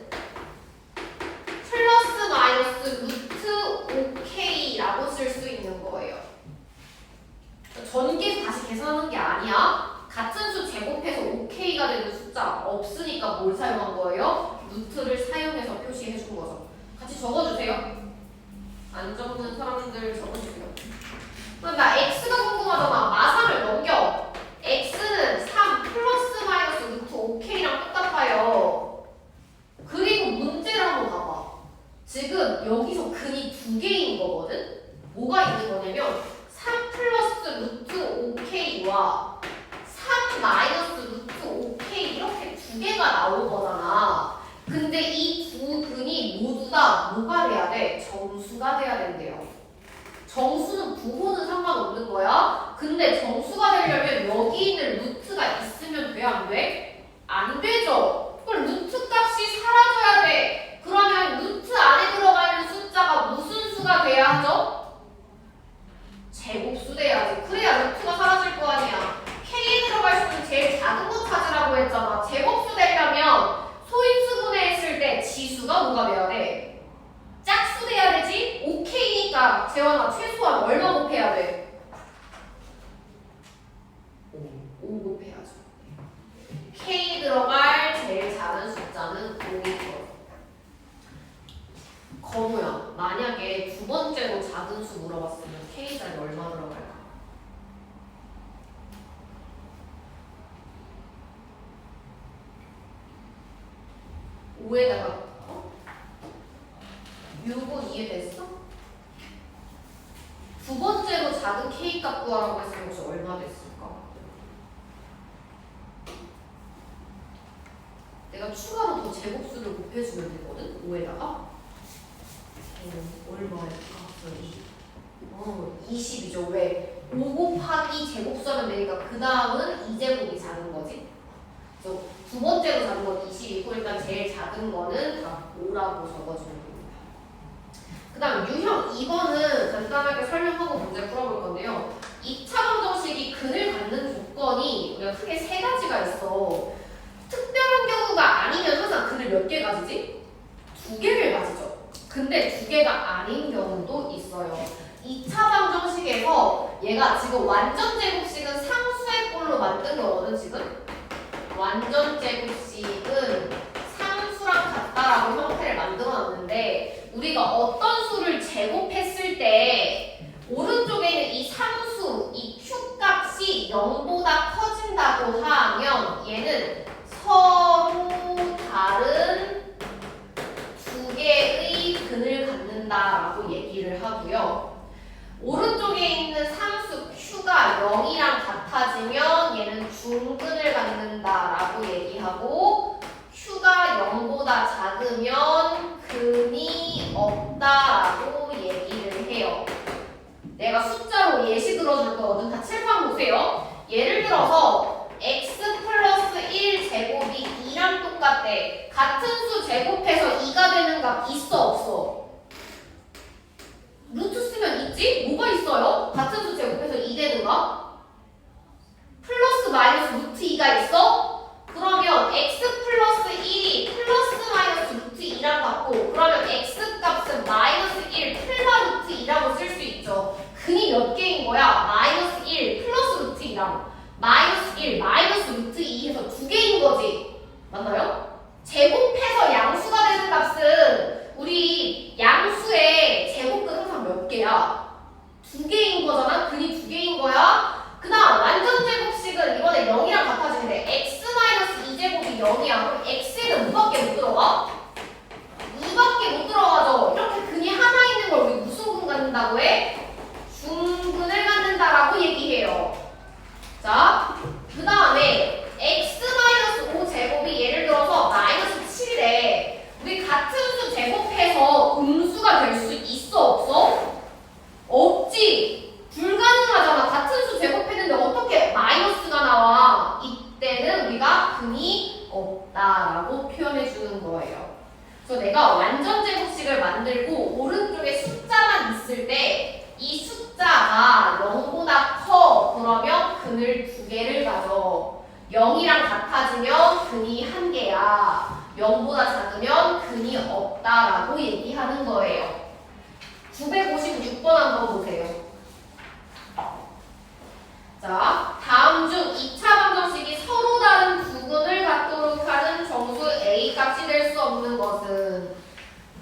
플러스 마이너스 루트 5K라고 쓸 수 있는 거예요. 전개해서 다시 계산하는 게 아니야. 같은 수 제곱해서 5K가 되는 숫자 없으니까 뭘 사용한 거예요? 루트를 사용해서 표시해 준 거죠. 같이 적어주세요. 안 적는 사람들 적어주세요. 그럼 나 x가 궁금하잖아. 마삼을 넘겨. x는 3 플러스 마이너스 루트 5K랑 똑같아요. 그리고 문제를 한번 봐봐. 지금 여기서 근이 두 개인 거거든? 뭐가 있는 거냐면 3 플러스 루트 5K와 3 마이너스 루트 5K 이렇게 두 개가 나온 거잖아. 근데 이 두 근이 모두 다 뭐가 돼야 돼? 정수가 돼야 된대요. 정수는 부호는 상관없는 거야. 근데 정수가 되려면 여기 있는 루트가 있으면 돼, 안 돼? 안 되죠. 그럼 루트 값이 사라져야 돼. 그러면 루트 안에 들어가 있는 숫자가 무슨 수가 돼야 하죠? 제곱수 돼야지. 그래야 루트가 사라질 거 아니야. K에 들어갈 수는 제일 작은 거 찾으라고 했잖아. 제곱수 되려면 소인수분해 했을 때 지수가 뭐가 돼야 돼? 짝수 돼야 되지? 5K니까 재환아 최소한 얼마 곱해야 돼? 5 곱해야죠. K 들어갈 제일 작은 숫자는 5인 거. 건우야, 만약에 두 번째로 작은 수 물어봤으면 K 자리 얼마 들어갈까? 오에다가 6은 이해됐어? 두 번째로 작은 K값 구하라고 했으면 혹시 얼마 됐을까? 내가 추가로 더 제곱수를 곱해주면 되거든? 5에다가 얼마일까? 20이죠. 왜? 5 곱하기 제곱수하면 되니까 그 다음은 2제곱이 작은 거지. 그래서 두 번째로 작은 건 20이고 일단 제일 작은 거는 다 5라고 적어주면 됩니다. 그 다음 유형 2번은 간단하게 설명하고 문제 풀어볼 건데요. 2차 방정식이 근을 갖는 조건이 우리가 크게 세 가지가 있어. 특별한 경우가 아니면 항상 근을 몇 개 가지지? 두 개를 가지죠. 근데 두 개가 아닌 경우도 있어요. 2차 방정식에서 얘가 지금 완전 제곱식은 상수의 꼴로 만든 거거든 지금. 완전 제곱식은 상수랑 같다라고 형태를 만들어놨는데 우리가 어떤 수를 제곱했을 때 오른쪽에 있는 이 상수, 이 Q값이 0보다 커진다고 하면 얘는 서로 다른 두 개의 근을 갖는다라고 얘기를 하고요. 오른쪽에 있는 상수 Q가 0이랑 같아지면 얘는 중근을 갖는다라고 얘기하고 Q가 0보다 작으면 근이 없다라고 얘기를 해요. 내가 숫자로 예시 들어줄 거거든. 다 칠판 보세요. 예를 들어서 x 플러스 1 돼. 같은 수 제곱해서 2가 되는 값 있어 없어? 루트 쓰면 있지? 뭐가 있어요? 같은 수 제곱해서 2 되는 값? 플러스 마이너스 루트 2가 있어? 그러면 x 플러스 1이 플러스 마이너스 루트 2랑 같고 그러면 x 값은 마이너스 1 플마 루트 2라고 쓸 수 있죠. 근이 몇 개인 거야? 마이너스 1 플러스 루트 2랑 마이너스 1 마이너스 루트 2 해서 2개인 거지. 맞나요? 제곱해서 양수가 되는 값은 우리 양수의 제곱근 항상 몇 개야? 2개인 거잖아? 근이 2개인 거야? 그 다음 완전 제곱식은 이번에 0이랑 같아지는데 x-2제곱이 0이야. 그럼 x에는 뭐밖에 못 들어가? 2밖에 못 들어가죠. 이렇게 근이 하나 있는 걸 우리 무슨 근 갖는다고 해? 중근을 갖는다라고 얘기해요. 자, 그 다음에 x-5제곱이 예를 들어서 마이너스 7이래. 우리 같은 수 제곱해서 음수가 될 수 있어 없어? 없지. 불가능하잖아. 같은 수 제곱했는데 어떻게 마이너스가 나와? 이때는 우리가 근이 없다라고 표현해 주는 거예요. 그래서 내가 완전 제곱식을 만들고 오른쪽에 숫자만 있을 때 이 숫자가 0보다 커. 그러면 근을 2개를 가져. 0이랑 같아지면 근이 1개야. 0보다 작으면 근이 없다라고 얘기하는 거예요. 956번 한번 보세요. 자, 다음 중 2차 방정식이 서로 다른 두 근을 갖도록 하는 정수 A 값이 될 수 없는 것은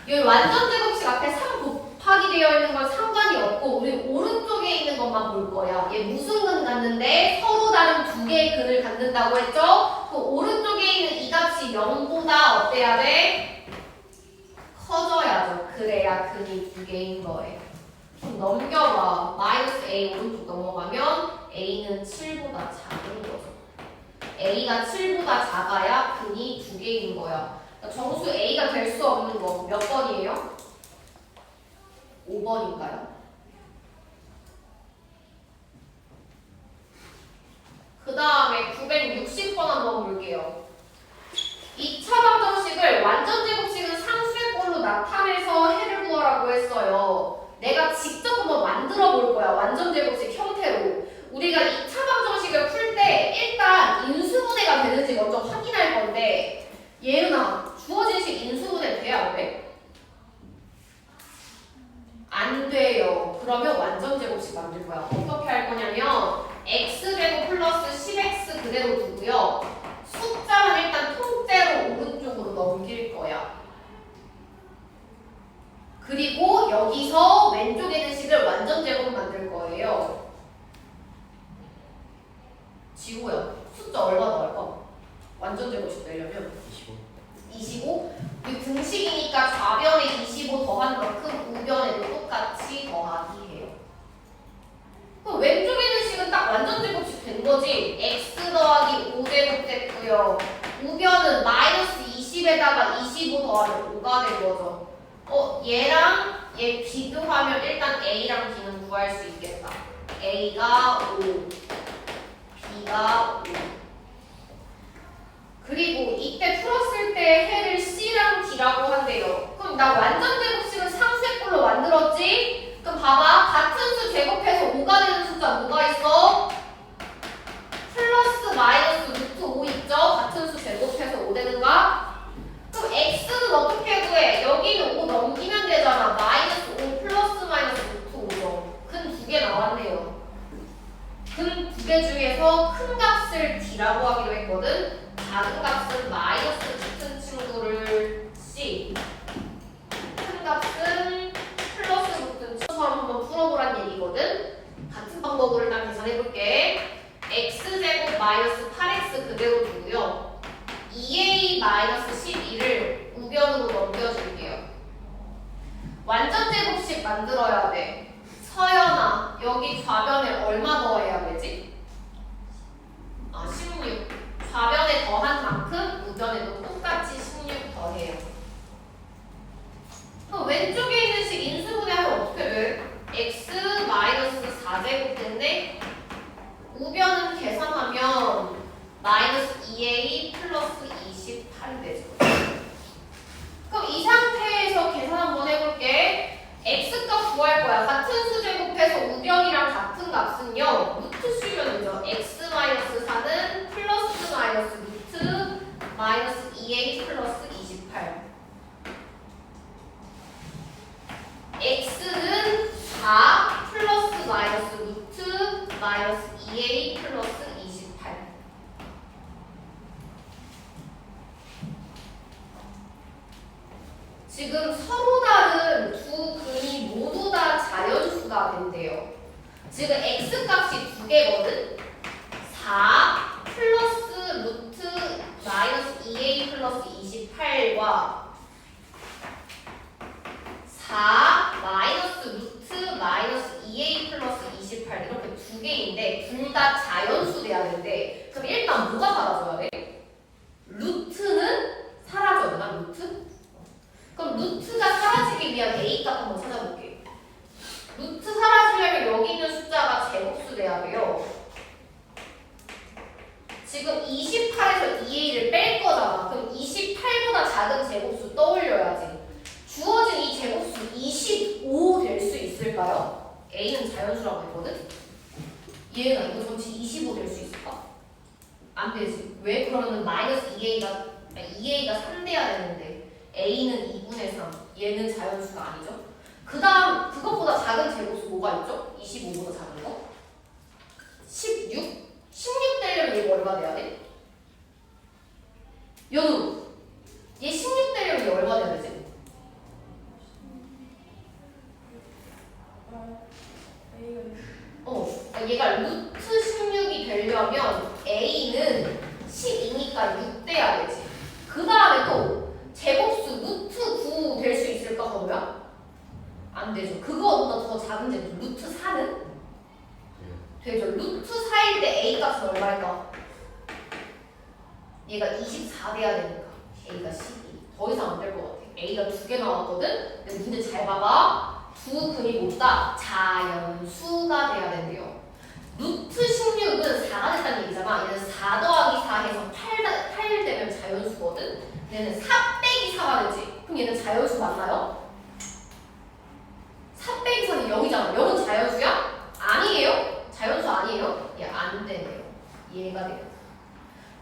이 완전 제곱식 앞에 3 곱하기 되어 있는 건 상관이 없고 우리 오른쪽에 있는 것만 볼 거야. 얘 무슨 근 갖는데 서로 다른 2개의 근을 갖는다고 했죠? 그 오른쪽에 있는 이 값이 0보다 어때야 돼? 커져야죠. 그래야 근이 2개인 거예요. 좀 넘겨봐. 마이너스 A 오른쪽 넘어가면 A는 7보다 작은 거죠. A가 7보다 작아야 근이 2개인 거야. 그러니까 정수 A가 될 수 없는 거 몇 번이에요? 5번인가요? 그 다음에 960번 한번 볼게요. 2차 방정식을 완전 제곱식은 상수의 꼴로 나타내서 해를 구하라고 했어요. 내가 직접 한번 만들어 볼 거야. 완전 제곱식 형태로. 우리가 2차 방정식을 풀 때 일단 인수분해가 되는지 먼저 확인할 건데 예은아, 주어진 식 인수분해 돼야 안 돼? 안 돼요. 그러면 완전 제곱식 만들 거야. 어떻게 할 거냐면 x제곱 플러스 10x 그대로 두고요. 숫자만 일단 통째로 오른쪽으로 넘길 거야. 그리고 여기서 왼쪽에 있는 식을 완전 제곱 만들 거예요. 지호야, 숫자 얼마 더할까? 완전 제곱식 내려면 25? 이 등식이니까 좌변에 25 더한 만큼 우변에도 똑같이 더하기 해요. 그럼 왼쪽에 있는 식은 딱 완전 제곱식 된 거지. x 더하기 5제곱 됐고요. 우변은 마이너스 20에다가 25 더하면 5가 된 거죠. 얘랑 얘 비교하면 일단 A랑 B는 구할 수 있겠다. A가 5, B가 5. 그리고 이때 풀었을 때 해를 C랑 D라고 한대요. 그럼 나 완전 제곱식은 상수의 꼴로 만들었지? 그럼 봐봐. 같은 수 제곱해서 5가 되는 숫자 뭐가 있어? 플러스 마이너스 루트 5 있죠? 같은 수 제곱해서 5 되는가? 그럼 X는 어떻게 구해? 여기는 5 넘기면 되잖아. 마이너스 5 플러스 마이너스 루트 5죠. 근 2개 나왔네요. 근 2개 중에서 큰 값을 D라고 하기로 했거든. 작은 값은 마이너스 붙은 친구를 C, 큰 값은 플러스 붙은 친구처럼 한번 풀어보란 얘기거든. 같은 방법으로 일단 계산해볼게. x제곱 마이너스 8x 그대로 두고요. 2a 마이너스 12를 우변으로 넘겨줄게요. 완전 제곱식 만들어야 돼. 서연아, 여기 좌변에 얼마 더해야 되지? 16. 좌변에 더한 만큼 우변에도 똑같이 16 더해요. 그럼 왼쪽에 있는 식 인수분해하면 어떻게 돼? x 마이너스 4제곱 됐네? 우변은 계산하면 마이너스 2a 플러스 28이 되죠. 구할 거야. 같은 수 제곱해서 우변이랑 같은 값은요. 루트 씌우면 되죠. x-4는 플러스 마이너스 루트 마이너스 2a 플러스 28. x는 4 플러스 마이너스 루트 마이너스 2a 플러스 28. 지금 서로 다른 두 근이 모두 다 자연수가 된대요. 지금 x값이 두 개거든. 4 플러스 루트 마이너스 2a 플러스 28과 4 마이너스 루트 마이너스 2a 플러스 28 이렇게 두 개인데 둘 다 자연수 돼야 되는데 그럼 일단 뭐가 사라져야 돼? 루트는 사라져야 되나? 루트? 그럼 루트가 사라지기 위한 a 값 한번 찾아볼게. 루트 사라지려면 여기 있는 숫자가 제곱수 돼야 돼요. 지금 28에서 2a를 뺄 거잖아. 그럼 28보다 작은 제곱수 떠올려야지. 주어진 이 제곱수 25 될 수 있을까요? a는 자연수라고 했거든? 얘가 이거 전체 25 될 수 있을까? 안 되지. 왜? 그러면 마이너스 2a가 3 돼야 되는데 a는 2분의 3, 얘는 자연수가 아니죠? 그 다음 그것보다 작은 제곱수 뭐가 있죠? 25보다 작은 거? 16? 16 되려면 얘가 얼마 돼야 돼? 연우 얘 16 되려면 얘 얼마 돼야 되지? 얘가 루트 16이 되려면 a는 12니까 6 돼야 되지. 그 다음에 또 제곱수 루트 9 될 수 있을까 그러면? 안 되죠. 그거보다 더 작은 제곱수 루트 4는? 되죠. 루트 4일 때 a 값은 얼마일까? 얘가 24 돼야 되니까 a가 12. 더 이상 안 될 것 같아. a가 두 개 나왔거든? 근데 문제 잘 봐봐. 두 근이 모두 다 자연수가 돼야 된대요. 루트 16은 4가 됐다는 얘기잖아. 얘는 4 더하기 4 해서 8 되면 자연수거든? 얘는 4 빼기 4가 되지. 그럼 얘는 자연수 맞나요? 4 빼기 4는 0이잖아. 0은 자연수야? 아니에요? 자연수 아니에요? 얘 안 되네요. 얘가 돼요.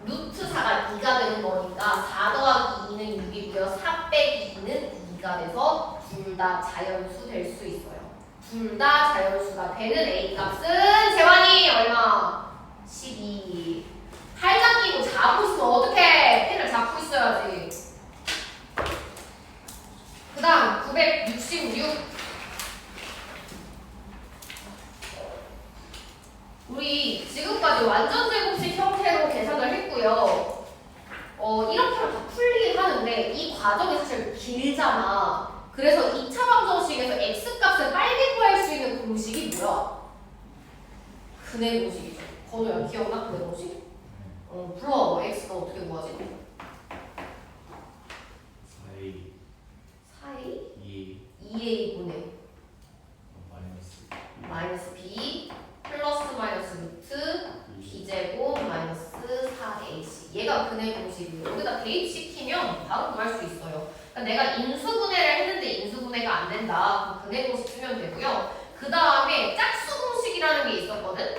루트 4가 2가 되는 거니까 4 더하기 2는 6이고요. 4 빼기 2는 2가 돼서 둘 다 자연수 될 수 있어요. 둘 다 자연수가 되는 a 값은 재환이 얼마? 12. 팔짱 끼고 자고 있으면 어떡해? 펜을 잡고 있어야지. 그 다음 966. 우리 지금까지 완전 제곱식 형태로 계산을 했고요. 이렇게 하면 다 풀리긴 하는데 이 과정이 사실 길잖아. 그래서 2차 방정식에서 x값을 빨리 구할 수 있는 공식이 뭐야? 근해 공식이죠. 건우야 기억나? 근해 공식? 불러봐. x가 어떻게 구하지? 4a 2a 분의 마이너스 b 플러스 마이너스 루트 b제곱 마이너스 4ac. 얘가 근해 공식이에요. 여기다 대입시키면 바로 구할 수 있어요. 그러니까 내가 인수분해를 했는데 인수분해가 안 된다. 그럼 근해 공식 쓰면 되고요. 그 다음에 짝수 공식이라는 게 있었거든.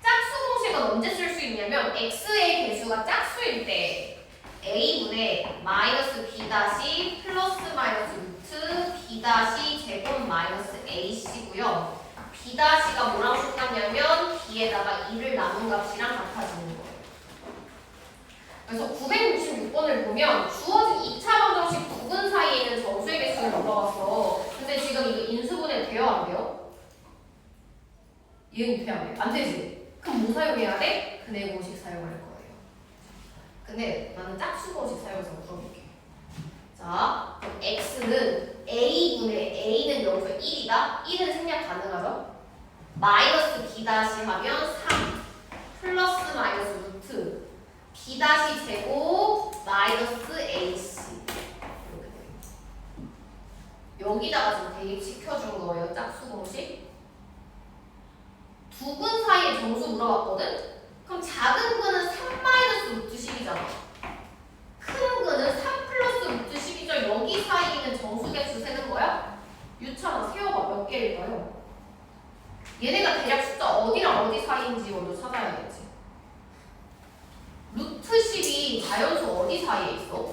짝수 공식은 언제 쓸 수 있냐면 x의 개수가 짝수일 때 a분의 마이너스 b 다시 플러스 마이너스 루트 b 다시 제곱 마이너스 ac고요. b 다시가 뭐랑 똑같냐면 b에다가 2를 나눈 값이랑 같아지는 거예요. 그래서 966번을 보면 주어진 2차 방정식 두 근 사이에 있는 정수의 개수를 물어봤어. 근데 지금 이거 인수분해 돼요? 안 돼요? 얘는 돼요? 안 돼? 안 되지? 그럼 뭐 사용해야 돼? 근해 공식 사용할 거예요. 근데 나는 짝수 공식 사용해서 물어볼게. 자, 그럼 x는 a분의 a는 여기서 1이다? 1은 생략 가능하죠? 마이너스 b 다시 하면 3 플러스 마이너스 루트 b 다시 제곱 마이너스 ac 이렇게 돼요. 여기다가 지금 대입시켜준 거예요. 짝수 공식. 두 근 사이의 정수 물어봤거든? 그럼 작은 근은 3 마이너스 루트 10이잖아. 큰 근은 3 플러스 루트 10이죠. 여기 사이에 있는 정수 개수 세는 거야? 유차나 세워봐. 자연수 어디 사이에 있어?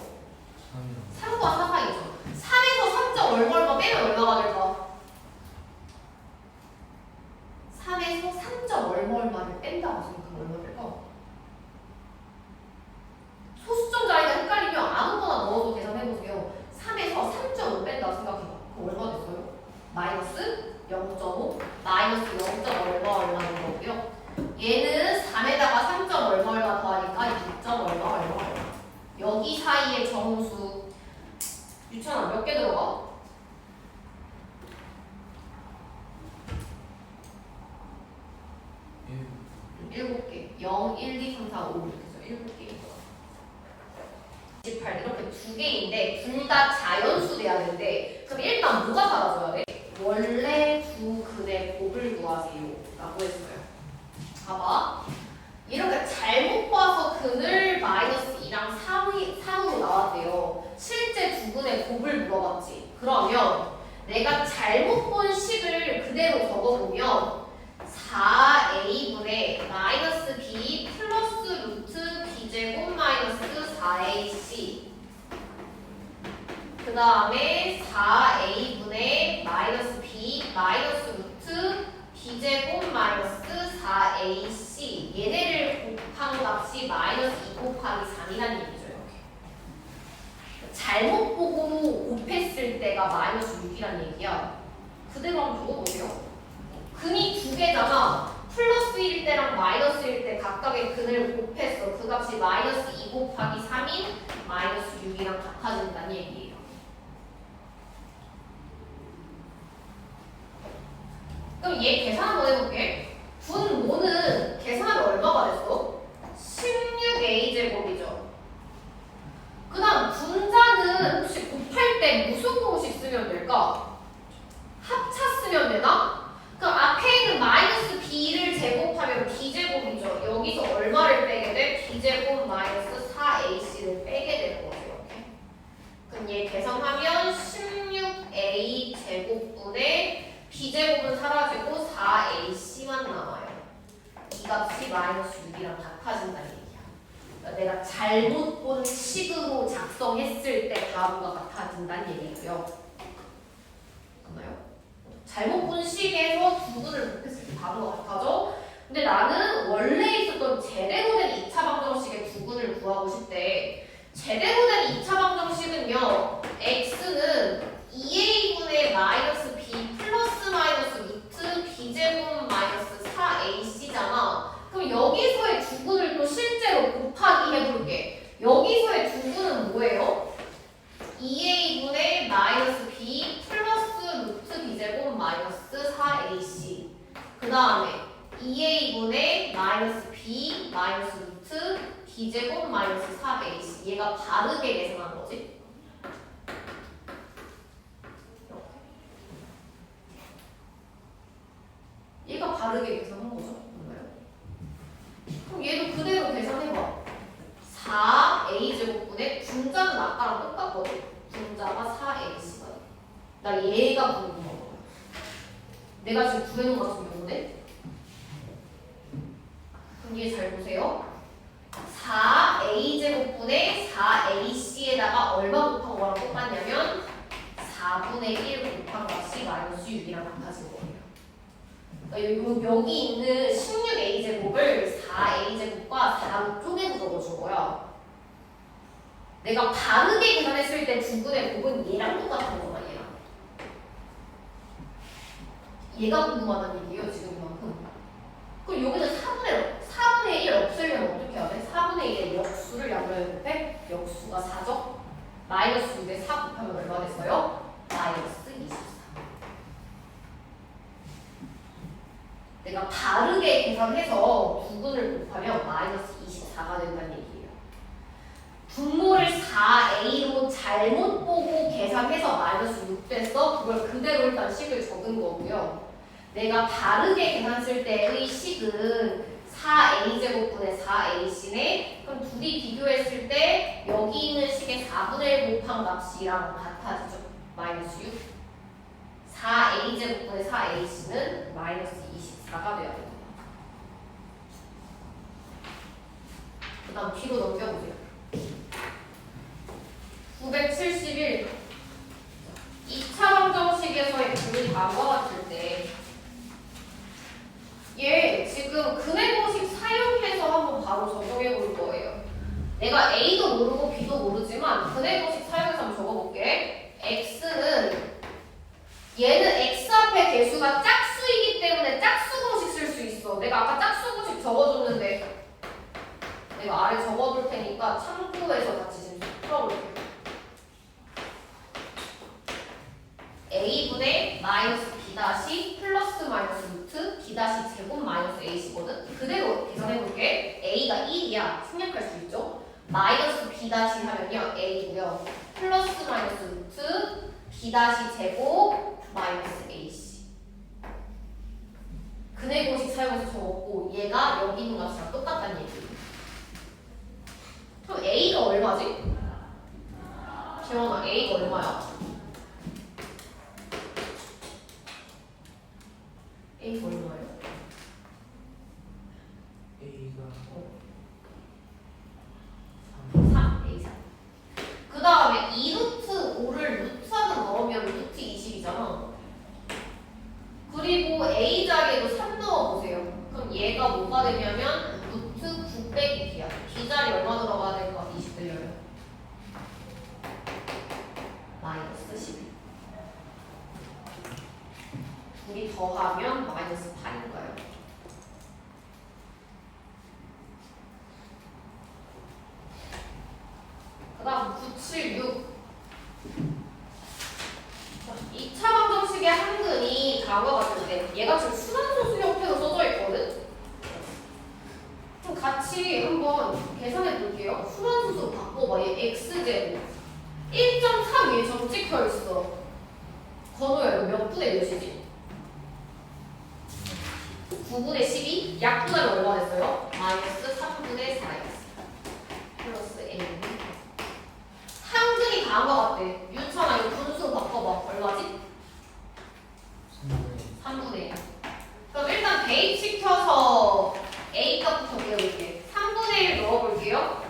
3과 4 사이죠. 3에서 3점 얼마 빼면 얼마가 될까? 3에서 3점 얼마를 뺀다고 생각하면 얼마 될까? 소수점 자리가 헷갈리면 아무거나 넣어도 계산해보세요. 3에서 3.5 뺀다고 생각해봐. 그럼 얼마 됐어요? 마이너스 0.5 마이너스 0. 얼마 되는 거고요. 얘는 3에다가 3. 얼마 더하니까 6. 얼마. 여기 사이에 정수 유찬아 몇 개 들어가? 7개. 0, 1, 2, 3, 4, 5 이렇게 해서 7개. 28 이렇게 두 개인데 둘 다 자연수 돼야 되는데 그럼 일단 뭐가 사라져야 돼? 원래 두 근의 곱을 구하세요 라고 했어요. 봐봐. 이렇게 잘못 봐서 근을 마이너스 2랑 3으로 나왔대요. 실제 두 근의 곱을 물어봤지. 그러면 내가 잘못 본 식을 그대로 적어보면 4a분의 마이너스 b 플러스 루트 b제곱 마이너스 4ac 그 다음에 4a분의 마이너스 b 마이너스 루트 b제곱 마이너스 4ac 얘네를 곱한 값이 마이너스 2 곱하기 3이라는 얘기죠. 이렇게 잘못 보고 곱했을 때가 마이너스 6이라는 얘기야. 그대로 한번 적어보세요. 근이 두 개잖아. 플러스일 때랑 마이너스일 때 각각의 근을 곱했어. 그 값이 마이너스 2 곱하기 3인 마이너스 6이랑 같아진다는 얘기예요. 그럼 얘 계산 한번 해볼게. 분모는 계산하면 얼마가 됐어? 16a제곱이죠. 그 다음 분자는 혹시 곱할 때 무슨 공식 쓰면 될까? 합차 쓰면 되나? 그럼 앞에 있는 마이너스 b를 제곱하면 b제곱이죠. 여기서 얼마를 빼게 돼? b제곱 마이너스 4ac를 빼게 되는 거죠. 이렇게. 그럼 얘 계산하면 16a 제곱분의 b제곱은 사라지고 4ac만 남아요. 이 값이 마이너스 6이랑 같아진다는 얘기야. 그러니까 내가 잘못 본 식으로 작성했을 때 바로가 같아진다는 얘기고요. 맞나요? 잘못 본 식에서 두 근을 곱했을 때 바로가 같아져. 근데 나는 원래 있었던 제대로 된 2차 방정식의 두 근을 구하고 싶대. 제대로 된 2차 방정식은요. x는 2a분의 마이너스 b 플러스 마이너스 루트 b제곱 마이너스 4ac잖아. 그럼 여기서의 두 근을 또 실제로 곱하기 해볼게. 여기서의 두 근은 뭐예요? 2a분의 마이너스 b 플러스 루트 b제곱 마이너스 4ac 그 다음에 2a분의 마이너스 b 마이너스 루트 b제곱 마이너스 4ac 얘가 바르게 계산한 거지. 얘가 바르게 계산한 거죠. 뭔가요? 그럼 얘도 그대로 계산해봐. 4a제곱분의 분자는 아까랑 똑같거든. 분자가 4ac가 돼. 나 얘가 궁금한 거야. 내가 지금 구해놓은 것 같은 경우인데. 그럼 얘 잘 보세요. 4a제곱분의 4ac에다가 얼마 곱한 거랑 똑같냐면 4분의 1 곱한 값이 마이너스 6이랑 같아진 거예요. 그러니까 여기 있는 16a제곱을 4a제곱과 4로 쪼개서 적어준 거야. 내가 바르게 계산했을 때 두 근의 곱은 얘랑 똑같은 거잖아. 얘가 궁금하다는 얘기예요. 지금 이만큼. 그럼 여기서 4분의 1 없애려면 어떻게 해야 돼? 4분의 1의 역수를 양변에 곱해? 역수가 4죠? 마이너스 6에 4 곱하면 얼마 됐어요? 마이너스 24. 내가 바르게 계산해서 두 근을 곱하면 마이너스 24가 된다는 얘기예요. 분모를 4a로 잘못 보고 계산해서 마이너스 6 됐어. 그걸 그대로 일단 식을 적은 거고요. 내가 바르게 계산했을 때의 식은 4a제곱분의 4ac네. 그럼 둘이 비교했을 때 여기 있는 식의 4분의 1 곱한 값이랑 같아지죠. 마이너스 6. 4a제곱분의 4ac는 마이너스 24가 돼야 됩니다. 그 다음 뒤로 넘겨보세요. A도 모르고 B도 모르지만 근해 공식 사용해서 한번 적어볼게. X는 얘는 X 앞에 개수가 짝수이기 때문에 짝수 공식 쓸 수 있어. 내가 아까 짝수 공식 적어줬는데 내가 아래 적어둘 테니까 참고해서 같이 지금 풀어볼게. A분의 마이너스 B 다시 플러스 마이너스 루트 B 다시 제곱 마이너스 A시거든? 그대로 계산해볼게. A가 1이야. 생략할 수 있죠? 마이너스 B 다시 하면요 A고요. 플러스 마이너스 루트 B 다시 제곱 마이너스 AC. 근해 공식 사용해서 적었고 얘가 여기 있는 값이랑 똑같다는 얘기. 그럼 A가 얼마지? 재원아 A가 얼마야? A가 얼마예요? A가 3, A 3. 그 다음에 2루트 5를 루트 하나 넣으면 루트 20이잖아. 그리고 A 자리에도 3 넣어보세요. 그럼 얘가 뭐가 되냐면 루트 9 빼기 B야. B 자리 얼마 들어가야 될까? 20 들려요. 마이너스 12. 둘이 더하면 마이너스 8인가요? 그 다음 976. 2차 방정식의 한근이 다음과 같을 때 얘가 지금 순환소수 형태로 써져 있거든? 그럼 같이 한번 계산해 볼게요. 순환소수 바꿔봐. 얘 x제곱 1.3 위에 점 찍혀 있어. 건우야 이거 몇 분의 몇이지? 9분의 12? 약분하면 얼마 됐어요? 마이너스 3분의 4x 플러스 a. 한근이 다음과 같대. 유찬아 이거 분수 바꿔봐. 얼마지? 3분의 1. 그럼 일단 대입시켜서 a 값부터 배울게. 3분의 1 넣어볼게요.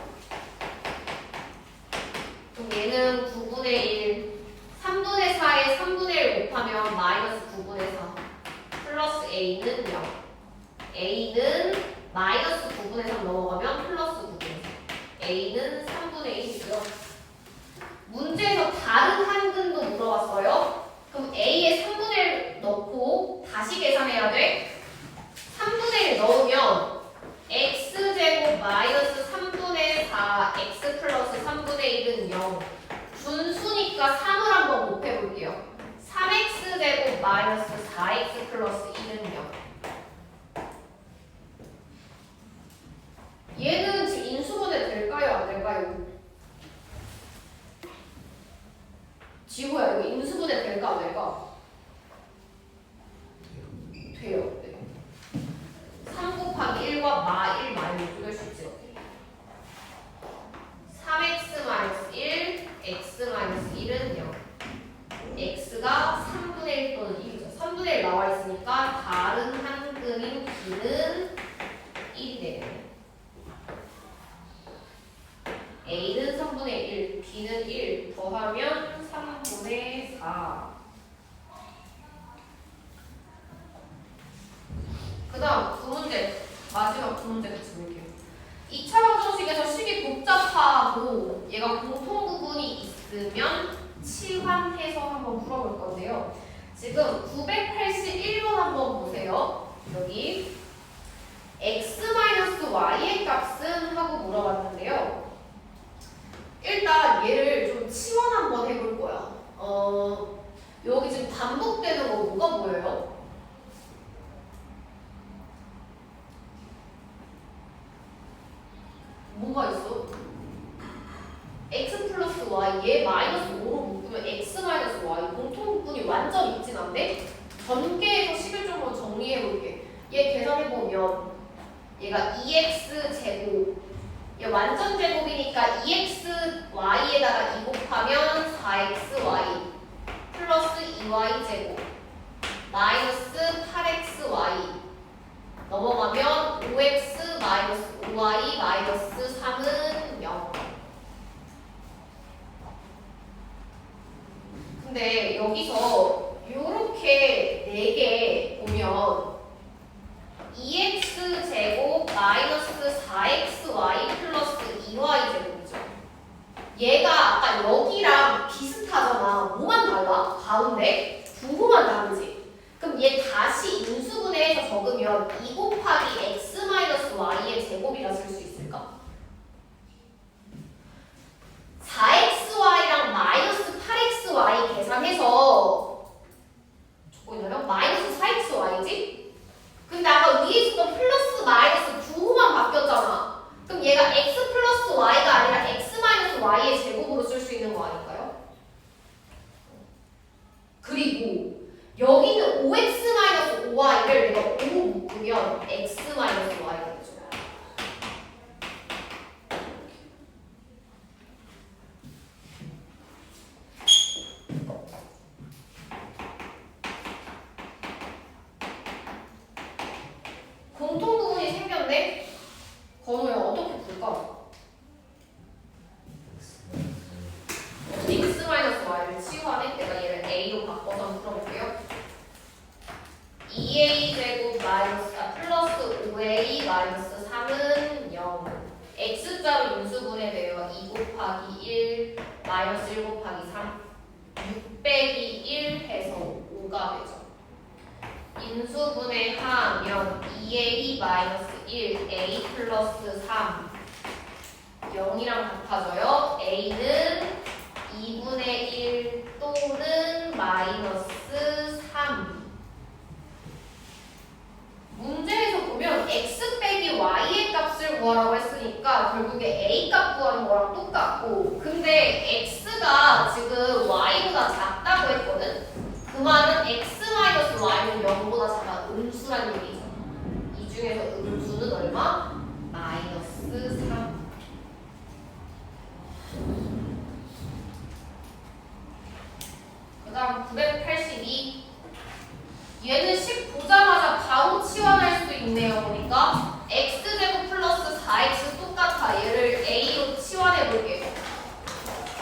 그럼 얘는 9분의 1. 3분의 4에 3분의 1 곱하면 마이너스 9분의 4. 플러스 a는 0. a는 마이너스 9분의 3 넘어가면 플러스 9분의 4. a는 3분의 1이고요. 문제에서 다른 한근도 물어봤어요. 그럼 a에 3분의 1 넣고 다시 계산해야 돼. 3분의 1 넣으면 x제곱 마이너스 3분의 4 x 플러스 3분의 1은 0. 분수니까 3을 한번 곱해볼게요. 3x제곱 마이너스 4x 플러스 1은 0. 얘는 지금 인수분해 될까요? 안 될까요? 지호야 이거 인수분해 될까 안 될까? 돼요. 네. 3 곱하기 1과 마1 마이너스 될 수 있지. 3x 마이너스 1 x 마이너스 1은 0. x가 3분의 1 또는 1이죠. 3분의 1 나와 있으니까 다른 한근인 b는 1이 되네요. a는 3분의 1, b는 1 더하면 3분의 4. 그 다음 9문제, 마지막 9문제 같이 볼게요. 2차 방정식에서 식이 복잡하고 얘가 공통부분이 있으면 치환해서 한번 풀어볼 건데요. 지금 981번 한번 보세요. 여기 x-y의 값은 하고 물어봤는데요. 일단 얘를 좀 치환 한번 해볼 거야. 여기 지금 반복되는 거 뭐가 보여요? 뭐가 있어? x 플러스 y 얘 마이너스 5로 묶으면 x 마이너스 y 공통분이 완전 있진 않네? 전개해서 식을 좀 한번 정리해볼게. 얘 계산해보면 얘가 2x 제곱 얘 완전 제곱이니까 2xy에다가 2 곱하면 4xy 플러스 2y 제곱 마이너스 8xy 넘어가면 5x 마이너스 5y 마이너스 3은 0. 근데 여기서 요렇게 4개 보면 2x 제곱 마이너스 4xy 플러스 2y 제곱이죠. 얘가 아까 여기랑 비슷하잖아. 뭐만 달라? 가운데 부호만 다르지. 그럼 얘 다시 인수분해해서 적으면 2 곱하기 x 마이너스 y의 제곱이라 쓸 수 있을까? 4xy랑 마이너스 8xy 계산해서 보이나요? 마이너스 4xy지? 근데 아까 위에 있었던 플러스 마이너스 부호만 바뀌었잖아. 그럼 얘가 x 플러스 y가 아니라 x 마이너스 y의 제곱으로 쓸 수 있는 거 아닐까요? 그리고 여기는 5x 마이너스 5y를 내가 5 묶으면 x 마이너스 y가 되죠. 공통 부분이 생겼네? 건우야 어떻게 풀까? x-y를 치환해? 내가 얘를 a로 바꿔서 한번 풀어볼게요. 2a 제곱 마이너스 플러스 5a 마이너스 3은 0. x자로 인수분해되어 2 곱하기 1 마이너스 1 곱하기 3 6 빼기 1 해서 5가 되죠. 인수분해하면 2a 마이너스 1 a 플러스 3 0이랑 같아져요. a는 2분의 1 또는 마이너스 3. 문제에서 보면 x 빼기 y의 값을 구하라고 했으니까 결국에 a 값 구하는 거랑 똑같고, 근데 x가 지금 y보다 작다고 했거든? 그 말은 x 마이너스 y는 0보다 작아. 음수란 얘기죠. 이 중에서 음수는 얼마? 마이너스 3. 그 다음 982. 얘는 10 보자마자 바로 치환할 수 있네요. 보니까 x제곱 플러스 4x 똑같아. 얘를 a로 치환해 볼게요.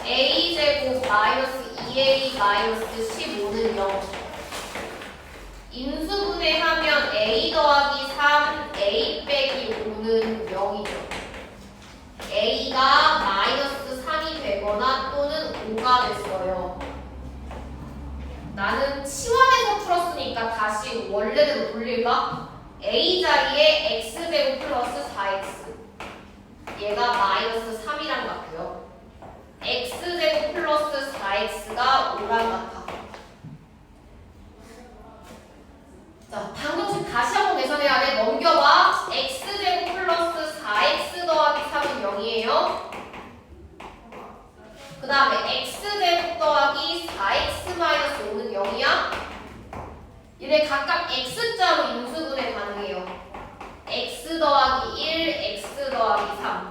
a제곱 마이너스 2a 마이너스 15는 0. 인수분해하면 a 더하기 3 a 빼기 5는 0이죠. a가 마이너스 3이 되거나 또는 5가 됐어요. 나는 치환해서 풀었으니까 다시 원래대로 돌릴까? a 자리에 x제곱 플러스 4x, 얘가 마이너스 3이랑 같고요. x제곱 플러스 4x가 5랑 같아. 자, 방정식 다시 한번 계산해야 돼. 넘겨봐. x제곱 플러스 4x 더하기 3은 0이에요. 그 다음에 x제곱 더하기 4x 마이너스 5는 0이야. 얘네 각각 x자로 인수분해 가능해요. x 더하기 1, x 더하기 3.